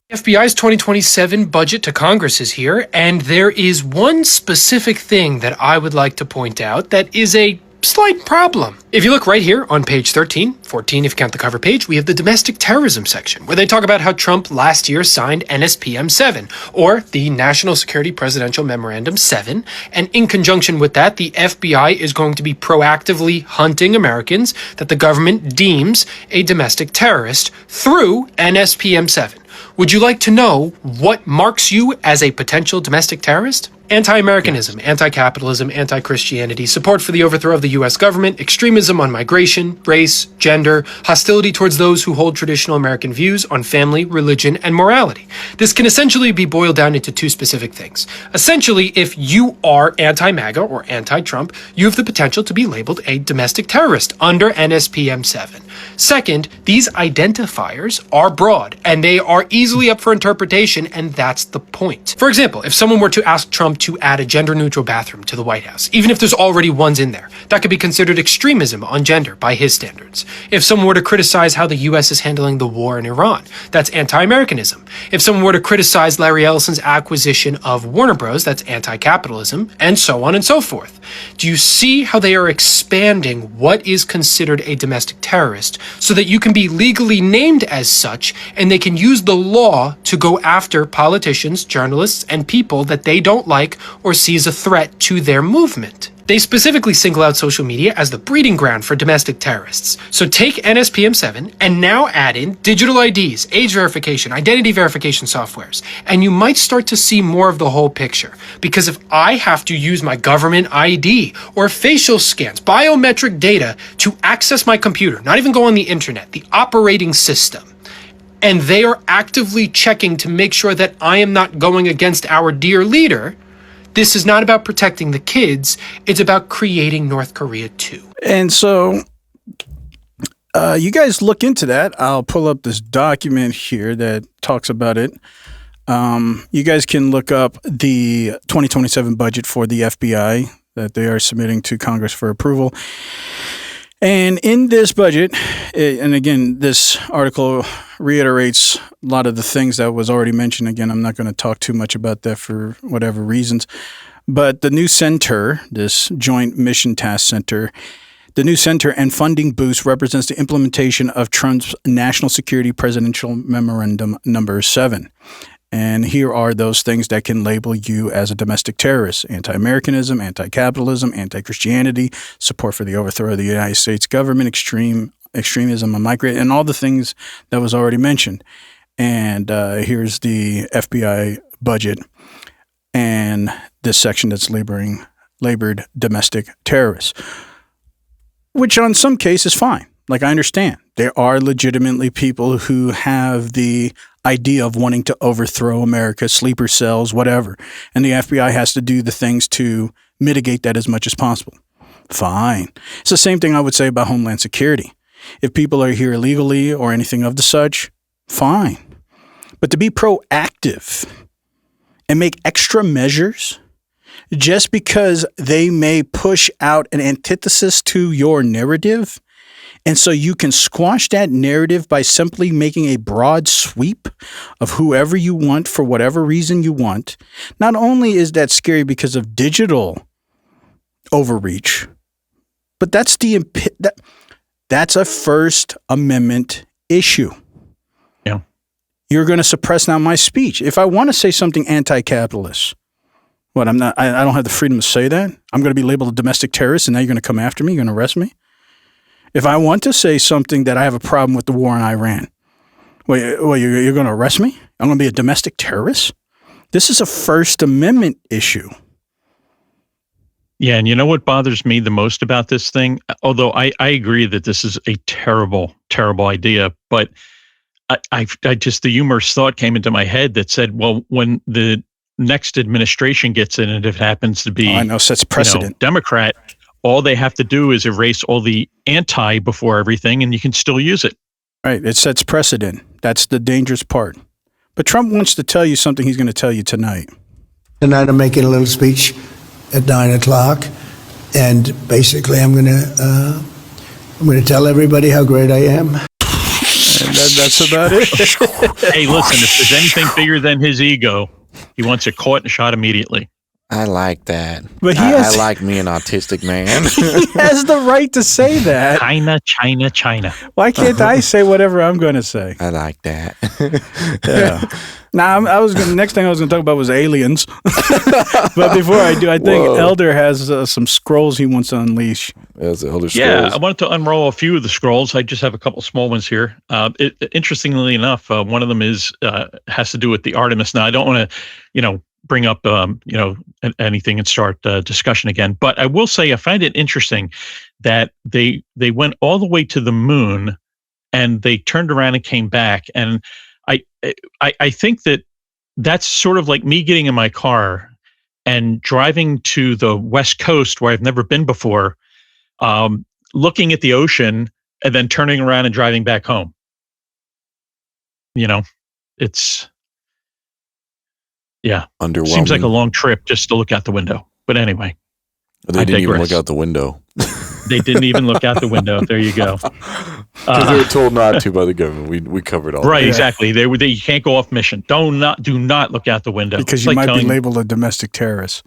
FBI's 2027 budget to Congress is here, and there is one specific thing that I would like to point out that is a slight problem. If you look right here on page 13, 14 if you count the cover page, we have the domestic terrorism section, where they talk about how Trump last year signed NSPM 7, or the National Security Presidential Memorandum 7, and in conjunction with that, the FBI is going to be proactively hunting Americans that the government deems a domestic terrorist through NSPM 7. Would you like to know what marks you as a potential domestic terrorist? Anti-Americanism, anti-capitalism, anti-Christianity, support for the overthrow of the U.S. government, extremism on migration, race, gender, hostility towards those who hold traditional American views on family, religion, and morality. This can essentially be boiled down into two specific things. Essentially, if you are anti-MAGA or anti-Trump, you have the potential to be labeled a domestic terrorist under NSPM 7. Second, these identifiers are broad, and they are easily up for interpretation, and that's the point. For example, if someone were to ask Trump to add a gender-neutral bathroom to the White House, even if there's already ones in there, that could be considered extremism on gender by his standards. If someone were to criticize how the U.S. is handling the war in Iran, that's anti-Americanism. If someone were to criticize Larry Ellison's acquisition of Warner Bros., that's anti-capitalism, and so on and so forth. Do you see how they are expanding what is considered a domestic terrorist so that you can be legally named as such, and they can use the law to go after politicians, journalists, and people that they don't like or see as a threat to their movement? They specifically single out social media as the breeding ground for domestic terrorists. So take NSPM7 and now add in digital IDs, age verification, identity verification softwares, and you might start to see more of the whole picture. Because if I have to use my government ID or facial scans, biometric data to access my computer, not even go on the internet, the operating system, and they are actively checking to make sure that I am not going against our dear leader, this is not about protecting the kids, it's about creating North Korea too. And so you guys look into that. I'll pull up this document here that talks about it. You guys can look up the 2027 budget for the FBI that they are submitting to Congress for approval. And in this budget, and again, this article reiterates a lot of the things that was already mentioned. Again, I'm not going to talk too much about that for whatever reasons. But the new center, this Joint Mission Task Center, the new center and funding boost represents the implementation of Trump's National Security Presidential Memorandum number 7. And here are those things that can label you as a domestic terrorist: anti-Americanism, anti-capitalism, anti-Christianity, support for the overthrow of the United States government, extremism, and migrant, and all the things that was already mentioned. And here's the FBI budget and this section that's labored domestic terrorists, which on some cases fine. Like, I understand there are legitimately people who have the idea of wanting to overthrow America, sleeper cells, whatever. And the FBI has to do the things to mitigate that as much as possible. Fine. It's the same thing I would say about Homeland Security. If people are here illegally or anything of the such, fine. But to be proactive and make extra measures just because they may push out an antithesis to your narrative, and so you can squash that narrative by simply making a broad sweep of whoever you want for whatever reason you want. Not only is that scary because of digital overreach, but that's a First Amendment issue. Yeah. You're going to suppress now my speech. If I want to say something anti-capitalist, I don't have the freedom to say that? I'm going to be labeled a domestic terrorist and now you're going to come after me? You're going to arrest me? If I want to say something that I have a problem with the war in Iran, you're going to arrest me? I'm going to be a domestic terrorist? This is a First Amendment issue. Yeah, and you know what bothers me the most about this thing? Although I agree that this is a terrible, terrible idea, but I just, the humorous thought came into my head that said, well, when the next administration gets in, and if it happens to be I know, sets precedent. Democrat, all they have to do is erase all the anti before everything, and you can still use it. Right. It sets precedent. That's the dangerous part. But Trump wants to tell you something he's going to tell you tonight. Tonight I'm making a little speech at 9 o'clock, and basically I'm going to tell everybody how great I am. And that's about it. Hey, listen, if there's anything bigger than his ego, he wants it caught and shot immediately. I like that. But I like me an autistic man. He has the right to say that. China. Why can't I say whatever I'm going to say? I like that. Yeah. Now, next thing I was going to talk about was aliens. But before I do, I think Elder has some scrolls he wants to unleash. That's Elder Scrolls. Yeah, I wanted to unroll a few of the scrolls. I just have a couple small ones here. Interestingly enough, one of them has to do with the Artemis. Now, I don't want to, bring up, anything and start discussion again. But I will say I find it interesting that they went all the way to the moon and they turned around and came back. And I think that's sort of like me getting in my car and driving to the West Coast where I've never been before, looking at the ocean and then turning around and driving back home. It's... Yeah. Underwhelming. Seems like a long trip just to look out the window. But anyway. They didn't even look out the window. They didn't even look out the window. There you go. Because they were told not to by the government. We covered all right, that. Exactly. You can't go off mission. Do not look out the window. Because you might be labeled a domestic terrorist.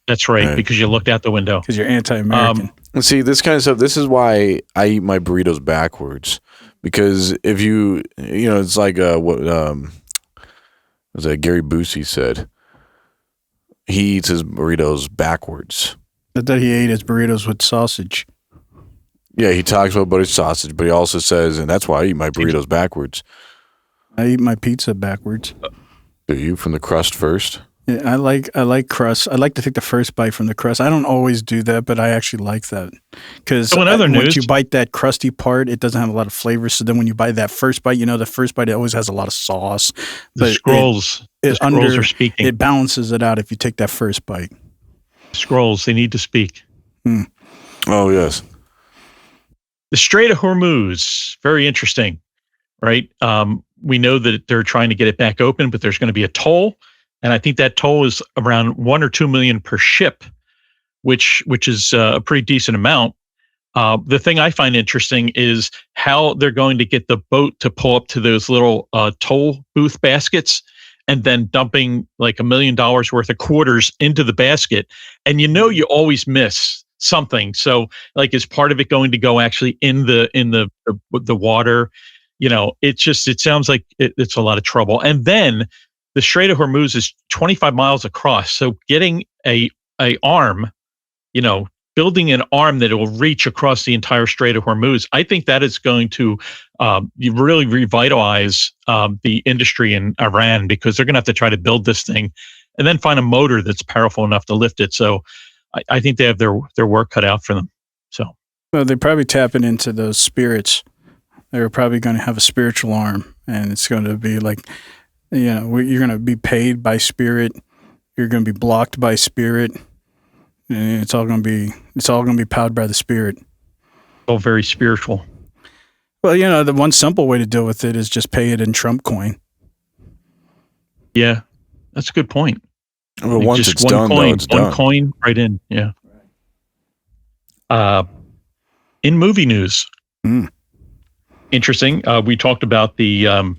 That's right, because you looked out the window. Because you're anti-American. See, this kind of stuff, this is why I eat my burritos backwards. Because if it's like was that Gary Busey said he eats his burritos backwards I thought he ate his burritos with sausage. Yeah, he talks about buttered sausage, but he also says, and that's why I eat my burritos backwards. I eat my pizza backwards. Do you, from the crust first? Yeah, I like crust. I like to take the first bite from the crust. I don't always do that, but I actually like that because So in other once news- you bite that crusty part, it doesn't have a lot of flavor. So then when you bite that first bite, the first bite it always has a lot of sauce. The scrolls are speaking. It balances it out if you take that first bite. Scrolls, they need to speak. Oh, yes. The Strait of Hormuz, very interesting, right? We know that they're trying to get it back open, but there's going to be a toll. And I think that toll is around 1 or 2 million per ship, which is a pretty decent amount. The thing I find interesting is how they're going to get the boat to pull up to those little toll booth baskets and then dumping like $1 million worth of quarters into the basket. And you always miss something. So like, is part of it going to go actually in the water? It sounds like it's a lot of trouble. And then the Strait of Hormuz is 25 miles across. So getting a arm, building an arm that will reach across the entire Strait of Hormuz, I think that is going to really revitalize the industry in Iran, because they're going to have to try to build this thing and then find a motor that's powerful enough to lift it. So I think they have their work cut out for them. So, well, they're probably tapping into those spirits. They're probably going to have a spiritual arm, and it's going to be like, you're going to be paid by spirit. You're going to be blocked by spirit. And it's all going to be powered by the spirit. All very spiritual. Well, the one simple way to deal with it is just pay it in Trump coin. Yeah, that's a good point. Well, once just it's one done, coin, it's one done. coin right in. Yeah. In movie news, interesting. We talked about the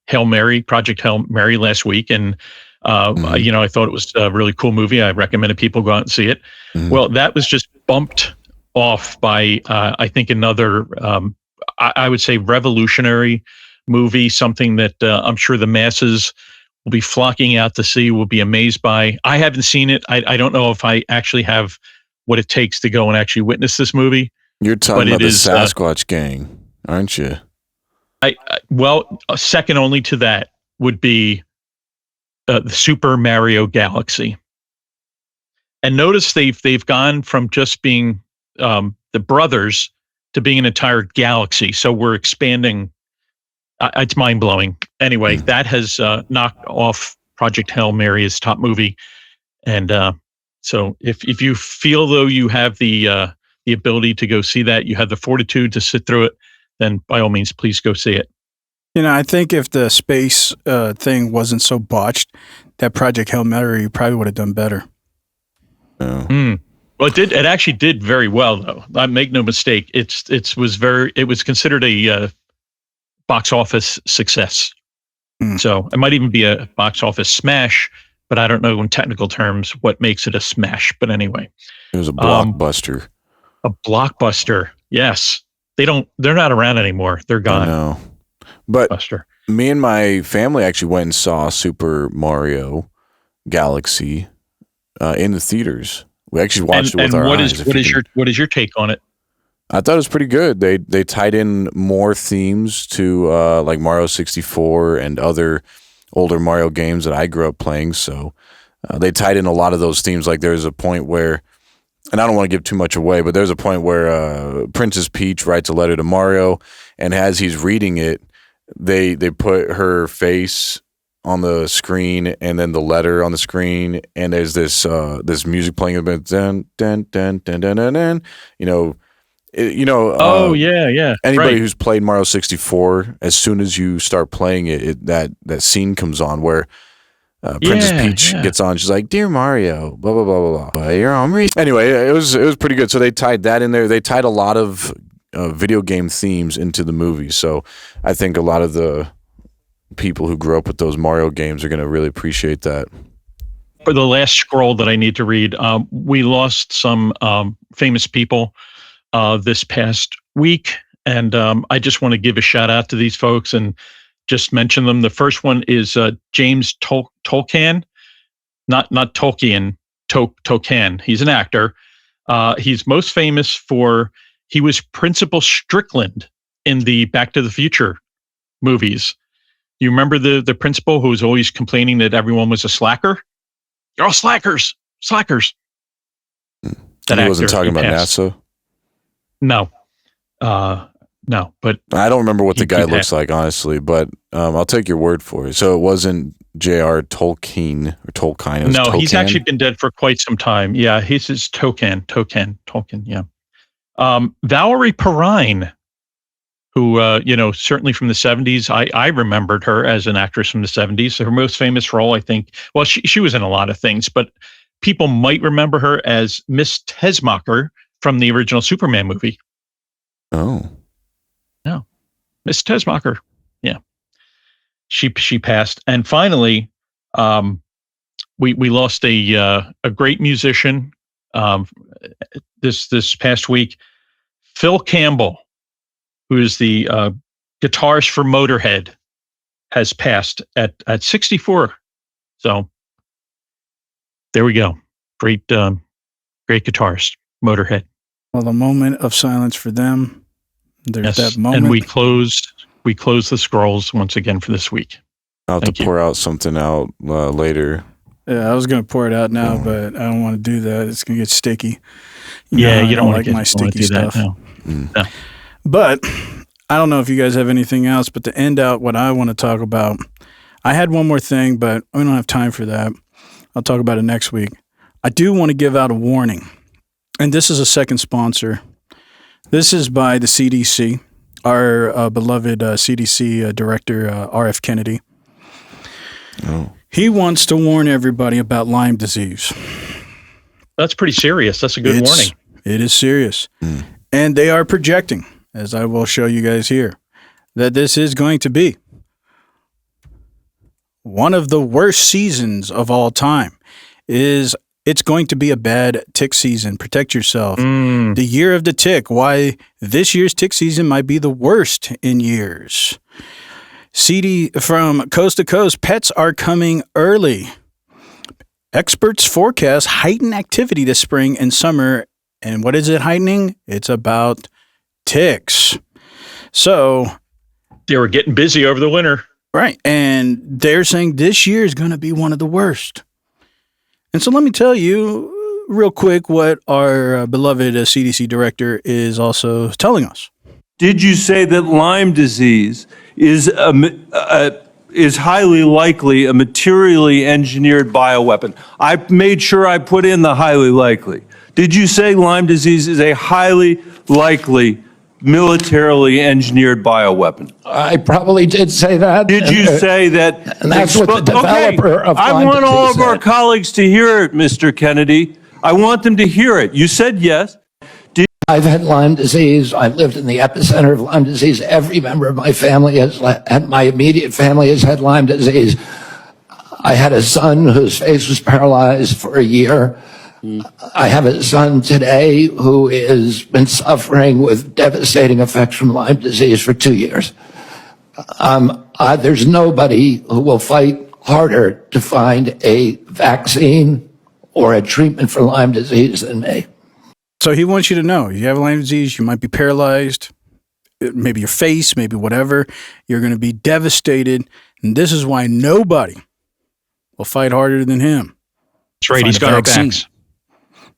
Hail Mary, Project Hail Mary last week, and I thought it was a really cool movie. I recommended people go out and see it. Well, that was just bumped off by I think another I would say revolutionary movie, something that I'm sure the masses will be flocking out to see, will be amazed by. I haven't seen it. I don't know if I actually have what it takes to go and actually witness this movie. You're talking about the is, Sasquatch gang, aren't you? Well, second only to that would be the Super Mario Galaxy. And notice they've gone from just being the brothers to being an entire galaxy. So we're expanding. It's mind blowing. Anyway, that has knocked off Project Hail Mary as top movie. And so if you feel though you have the ability to go see that, you have the fortitude to sit through it, then by all means, please go see it. I think if the space thing wasn't so botched, that Project Hail Mary probably would have done better. Oh. Well, it actually did very well, though. I make no mistake. It was considered a box office success. So it might even be a box office smash, but I don't know in technical terms what makes it a smash. But anyway, It was a blockbuster. A blockbuster. Yes, they're not around anymore. They're gone. I know. But Buster. Me and my family actually went and saw Super Mario Galaxy in the theaters. We actually watched it with our eyes. What is your take on it? I thought it was pretty good. They tied in more themes to like Mario 64 and other older Mario games that I grew up playing. So they tied in a lot of those themes. Like there's a point where, and I don't want to give too much away, but there's a point where Princess Peach writes a letter to Mario, and as he's reading it, they put her face on the screen and then the letter on the screen, and there's this music playing a bit, dun dun dun dun dun dun dun. Oh yeah. Anybody right. who's played Mario 64, as soon as you start playing it, that scene comes on where Princess Peach gets on. She's like, "Dear Mario, blah blah blah blah blah." You're on me. Anyway, it was pretty good. So they tied that in there. They tied a lot of video game themes into the movie. So I think a lot of the people who grew up with those Mario games are going to really appreciate that. For the last scroll that I need to read, we lost some famous people this past week, and I just want to give a shout out to these folks and just mention them. The first one is James Tolkan, not Tolkien, Tolkan. He's an actor. He's most famous for, he was Principal Strickland in the Back to the Future movies. You remember the principal who was always complaining that everyone was a slacker? You're all slackers. That he wasn't actor, talking about passed. NASA? No. No, but I don't remember what the guy he looks passed. like, honestly, but I'll take your word for it. So it wasn't J.R. Tolkien or Tolkien. It was no, he's Tolkien? actually been dead for quite some time. Yeah, he's Tolkien, yeah. Valerie Perrine, who, certainly from the 70s, I remembered her as an actress from the 70s. So her most famous role, I think, well, she was in a lot of things, but people might remember her as Miss Teschmacher from the original Superman movie. Oh. No. Miss Teschmacher. Yeah. She passed. And finally, we lost a great musician this past week, Phil Campbell, who is the guitarist for Motorhead, has passed at 64. So there we go. Great guitarist, Motorhead. Well, the moment of silence for them. There's Yes, that moment. and we close the scrolls once again for this week. I'll have to pour out something out later. Yeah, I was going to pour it out now, but I don't want to do that. It's going to get sticky. You don't like my sticky stuff. No. But I don't know if you guys have anything else, but to end out what I want to talk about, I had one more thing, but we don't have time for that. I'll talk about it next week. I do want to give out a warning, and this is a second sponsor. This is by the CDC, our beloved CDC director, R.F. Kennedy. Oh. He wants to warn everybody about Lyme disease. That's pretty serious. That's a good warning. It is serious. And they are projecting, as I will show you guys here, that this is going to be one of the worst seasons of all time. It's going to be a bad tick season. Protect yourself. The year of the tick. Why this year's tick season might be the worst in years. CD from coast to coast, pets are coming early. Experts forecast heightened activity this spring and summer. And what is it heightening? It's about ticks. So they were getting busy over the winter. Right. And they're saying this year is going to be one of the worst. And so let me tell you real quick what our beloved CDC director is also telling us. Did you say that Lyme disease is highly likely a materially engineered bioweapon? I made sure I put in the highly likely. Did you say Lyme disease is a highly likely militarily engineered bioweapon? I probably did say that. Did you say that? And that's what the developer of I Lyme want all disease of our said. colleagues to hear it, Mr. Kennedy. I want them to hear it. You said yes. I've had Lyme disease. I've lived in the epicenter of Lyme disease. Every member of my family my immediate family has had Lyme disease. I had a son whose face was paralyzed for a year. I have a son today who has been suffering with devastating effects from Lyme disease for 2 years. There's nobody who will fight harder to find a vaccine or a treatment for Lyme disease than me. So he wants you to know, you have Lyme disease, you might be paralyzed, maybe your face, maybe whatever. You're going to be devastated. And this is why nobody will fight harder than him. That's right. He's got our backs.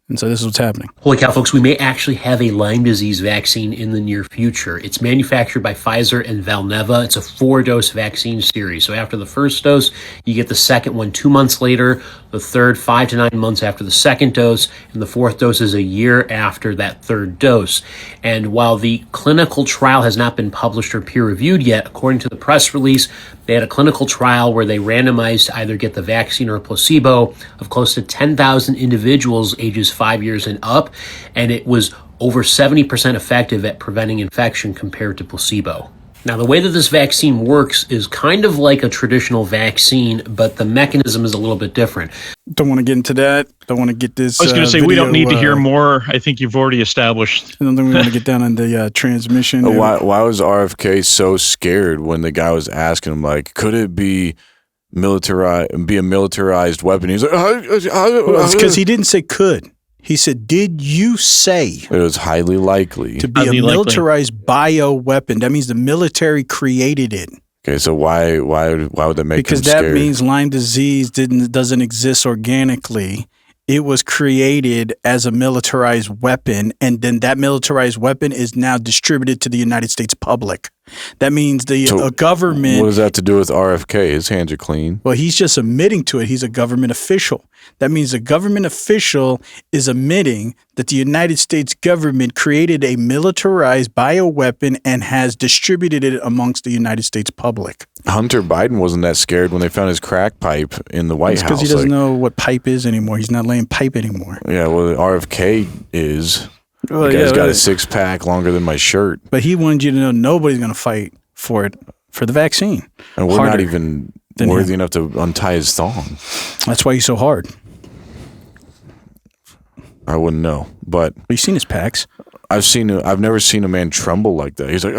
And so this is what's happening. Holy cow, folks, we may actually have a Lyme disease vaccine in the near future. It's manufactured by Pfizer and Valneva. It's a 4-dose vaccine series. So after the first dose, you get the second one 2 months later, the third 5 to 9 months after the second dose, and the fourth dose is a year after that third dose. And while the clinical trial has not been published or peer-reviewed yet, according to the press release, they had a clinical trial where they randomized to either get the vaccine or a placebo of close to 10,000 individuals ages 5 years and up, and it was over 70% effective at preventing infection compared to placebo. Now, the way that this vaccine works is kind of like a traditional vaccine, but the mechanism is a little bit different. Don't want to get into that. Don't want to get this. I was going to say, we don't need to hear video, more. I think you've already established. I don't think we want to get down on the transmission. Why was RFK so scared when the guy was asking him, like, could it be a militarized weapon? He's like, Well, it's because he didn't say could. He said, did you say It was highly likely to be a militarized bioweapon? That means the military created it. Okay, so why would that make because them that scared? means Lyme disease doesn't exist organically. It was created as a militarized weapon, and then that militarized weapon is now distributed to the United States public. That means the government... What does that have to do with RFK? His hands are clean. Well, he's just admitting to it. He's a government official. That means a government official is admitting that the United States government created a militarized bioweapon and has distributed it amongst the United States public. Hunter Biden wasn't that scared when they found his crack pipe in the White House. Because he doesn't know what pipe is anymore. He's not laying pipe anymore. Yeah, well, RFK is. Well, the guy's yeah, got a six-pack longer than my shirt. But he wanted you to know nobody's going to fight for the vaccine. And we're not even worthy enough to untie his thong. That's why he's so hard. I wouldn't know, but you've seen his packs. I've never seen a man tremble like that. He's like,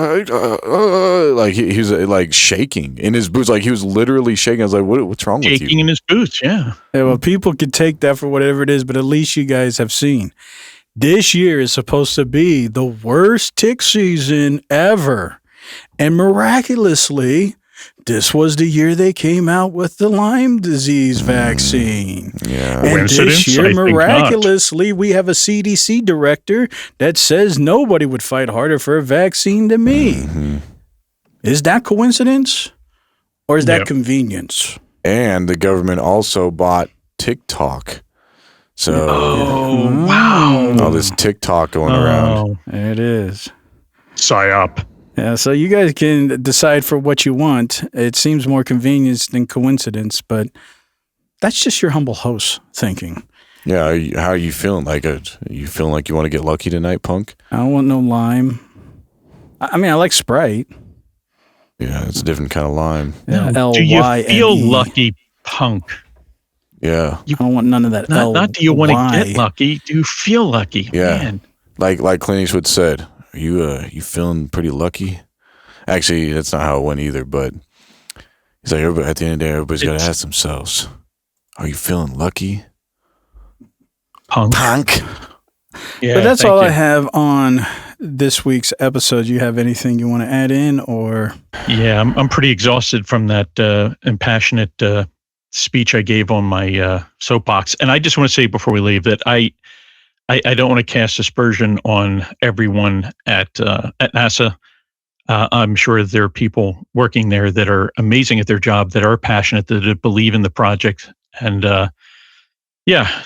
like he's like shaking in his boots. Like he was literally shaking. I was like, what's wrong with you? Shaking in his boots, yeah. Well, people can take that for whatever it is, but at least you guys have seen. This year is supposed to be the worst tick season ever. And miraculously, this was the year they came out with the Lyme disease vaccine. Yeah. And this year, miraculously, we have a CDC director that says nobody would fight harder for a vaccine than me. Mm-hmm. Is that coincidence or is that convenience? And the government also bought TikTok. So, wow. All this TikTok going around. It is. PSYOP. Yeah, so you guys can decide for what you want. It seems more convenience than coincidence, but that's just your humble host thinking. Yeah, how are you feeling? You feeling like you want to get lucky tonight, punk? I don't want no lime. I mean, I like Sprite. Yeah, it's a different kind of lime. Yeah, do you feel lucky, punk? Yeah. I don't want none of that. Not do you want to get lucky? Do you feel lucky? Yeah. Man. Like Clint Eastwood said, are you feeling pretty lucky? Actually, that's not how it went either, but he's like, at the end of the day, everybody's got to ask themselves, are you feeling lucky? Punk. Yeah, but that's all I have on this week's episode. You have anything you want to add in, or? Yeah, I'm pretty exhausted from that impassionate speech I gave on my soapbox, and I just want to say before we leave that I don't want to cast aspersion on everyone at NASA. I'm sure there are people working there that are amazing at their job, that are passionate, that believe in the project, and yeah,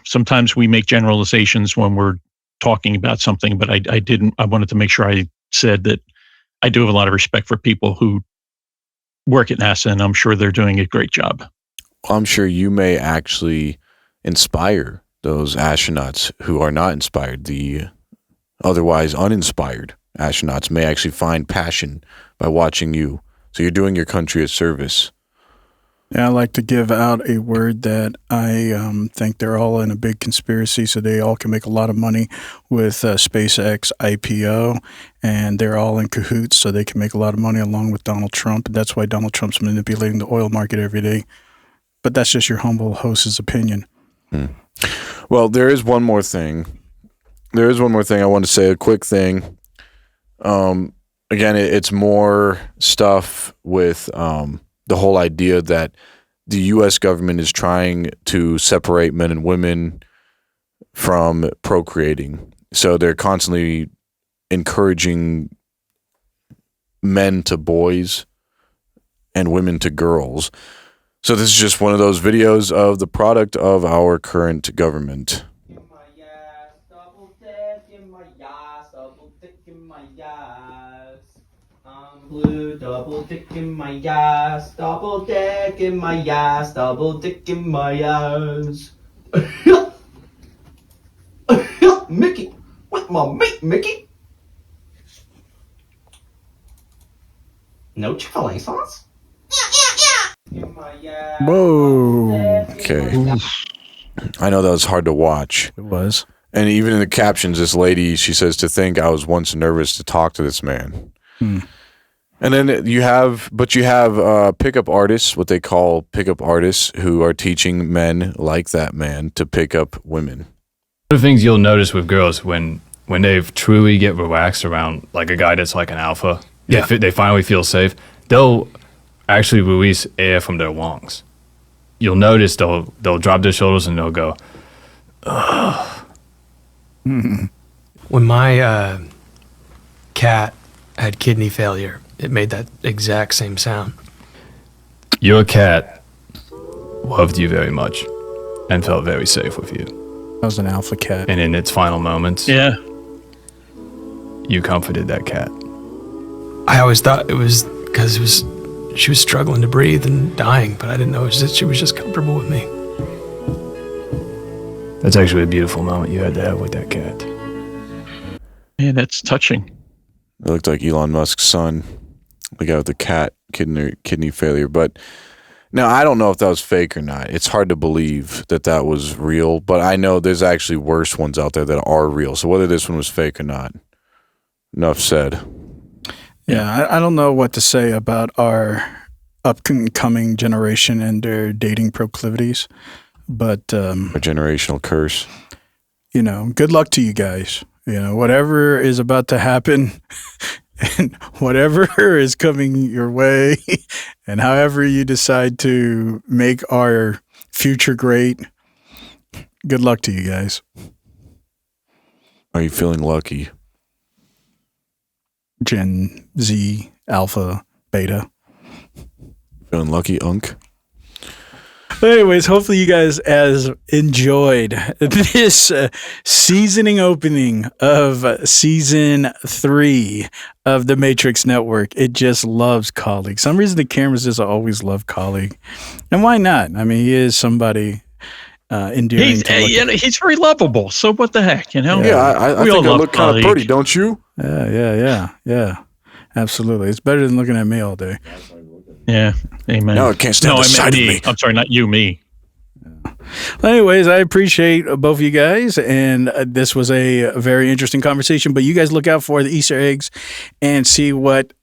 sometimes we make generalizations when we're talking about something, but I didn't. I wanted to make sure I said that I do have a lot of respect for people who work at NASA, and I'm sure they're doing a great job. I'm sure you may actually inspire those astronauts who are not inspired. The otherwise uninspired astronauts may actually find passion by watching you. So you're doing your country a service. Yeah, I like to give out a word that I think they're all in a big conspiracy, so they all can make a lot of money with SpaceX IPO, and they're all in cahoots, so they can make a lot of money along with Donald Trump. And that's why Donald Trump's manipulating the oil market every day. But that's just your humble host's opinion. Well, there is one more thing. I want to say, a quick thing. Again, it's more stuff with the whole idea that the U.S. government is trying to separate men and women from procreating. So they're constantly encouraging men to boys and women to girls. So this is just one of those videos of the product of our current government. Blue, double dick in my ass, double dick in my ass, double dick in my ass. Mickey, with my meat, Mickey. No Chick-fil-A sauce? Whoa. Okay. I know that was hard to watch. It was. And even in the captions, this lady, she says, to think I was once nervous to talk to this man. And then you have pickup artists, what they call pickup artists, who are teaching men like that man to pick up women. The things you'll notice with girls when they truly get relaxed around like a guy that's like an alpha, they finally feel safe, they'll actually release air from their lungs. You'll notice they'll drop their shoulders and they'll go, ugh. When my cat had kidney failure, it made that exact same sound. Your cat loved you very much and felt very safe with you. That was an alpha cat. And in its final moments, you comforted that cat. I always thought it was because she was struggling to breathe and dying, but I didn't know it was that she was just comfortable with me. That's actually a beautiful moment you had to have with that cat. Man, that's touching. It looked like Elon Musk's son, the guy with the cat kidney failure. But now I don't know if that was fake or not. It's hard to believe that was real, but I know there's actually worse ones out there that are real. So whether this one was fake or not, enough said. Yeah, I don't know what to say about our upcoming generation and their dating proclivities, but a generational curse. Good luck to you guys. Whatever is about to happen and whatever is coming your way and however you decide to make our future great, good luck to you guys. Are you feeling lucky? Gen Z, Alpha, Beta. Feeling lucky, Unk? Anyways, hopefully you guys has enjoyed this seasoning opening of season 3 of the Matrix Network. It just loves Colleague. Some reason the cameras just always love Colleague. And why not? I mean, he is somebody endearing. He's very lovable. So what the heck, Yeah, I think I look kind of pretty, don't you? Yeah. Absolutely. It's better than looking at me all day. Yeah, amen. No, it can't stand the sight of me. I'm sorry, not you, me. Well, anyways, I appreciate both of you guys, and this was a very interesting conversation. But you guys look out for the Easter eggs and see what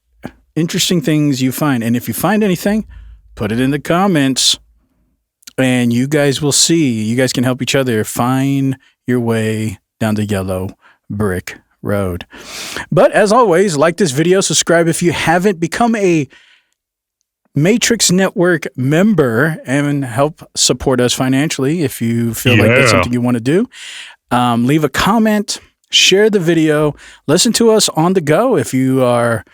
interesting things you find. And if you find anything, put it in the comments, and you guys will see. You guys can help each other find your way down the yellow brick road. But as always, like this video, subscribe if you haven't, become a Matrix Network member and help support us financially if you feel like that's something you want to do. Leave a comment, share the video, listen to us on the go. If you are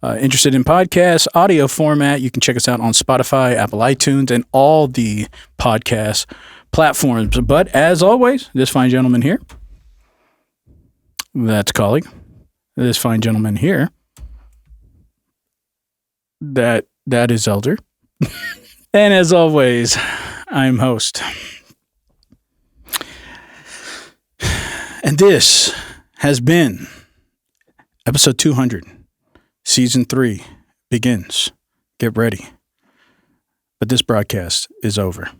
interested in podcast audio format, you can check us out on Spotify, Apple iTunes, and all the podcast platforms. But as always, this fine gentleman here, that's Colleague. This fine gentleman here, that is Elder. And as always, I'm host. And this has been episode 200. Season 3 begins. Get ready. But this broadcast is over.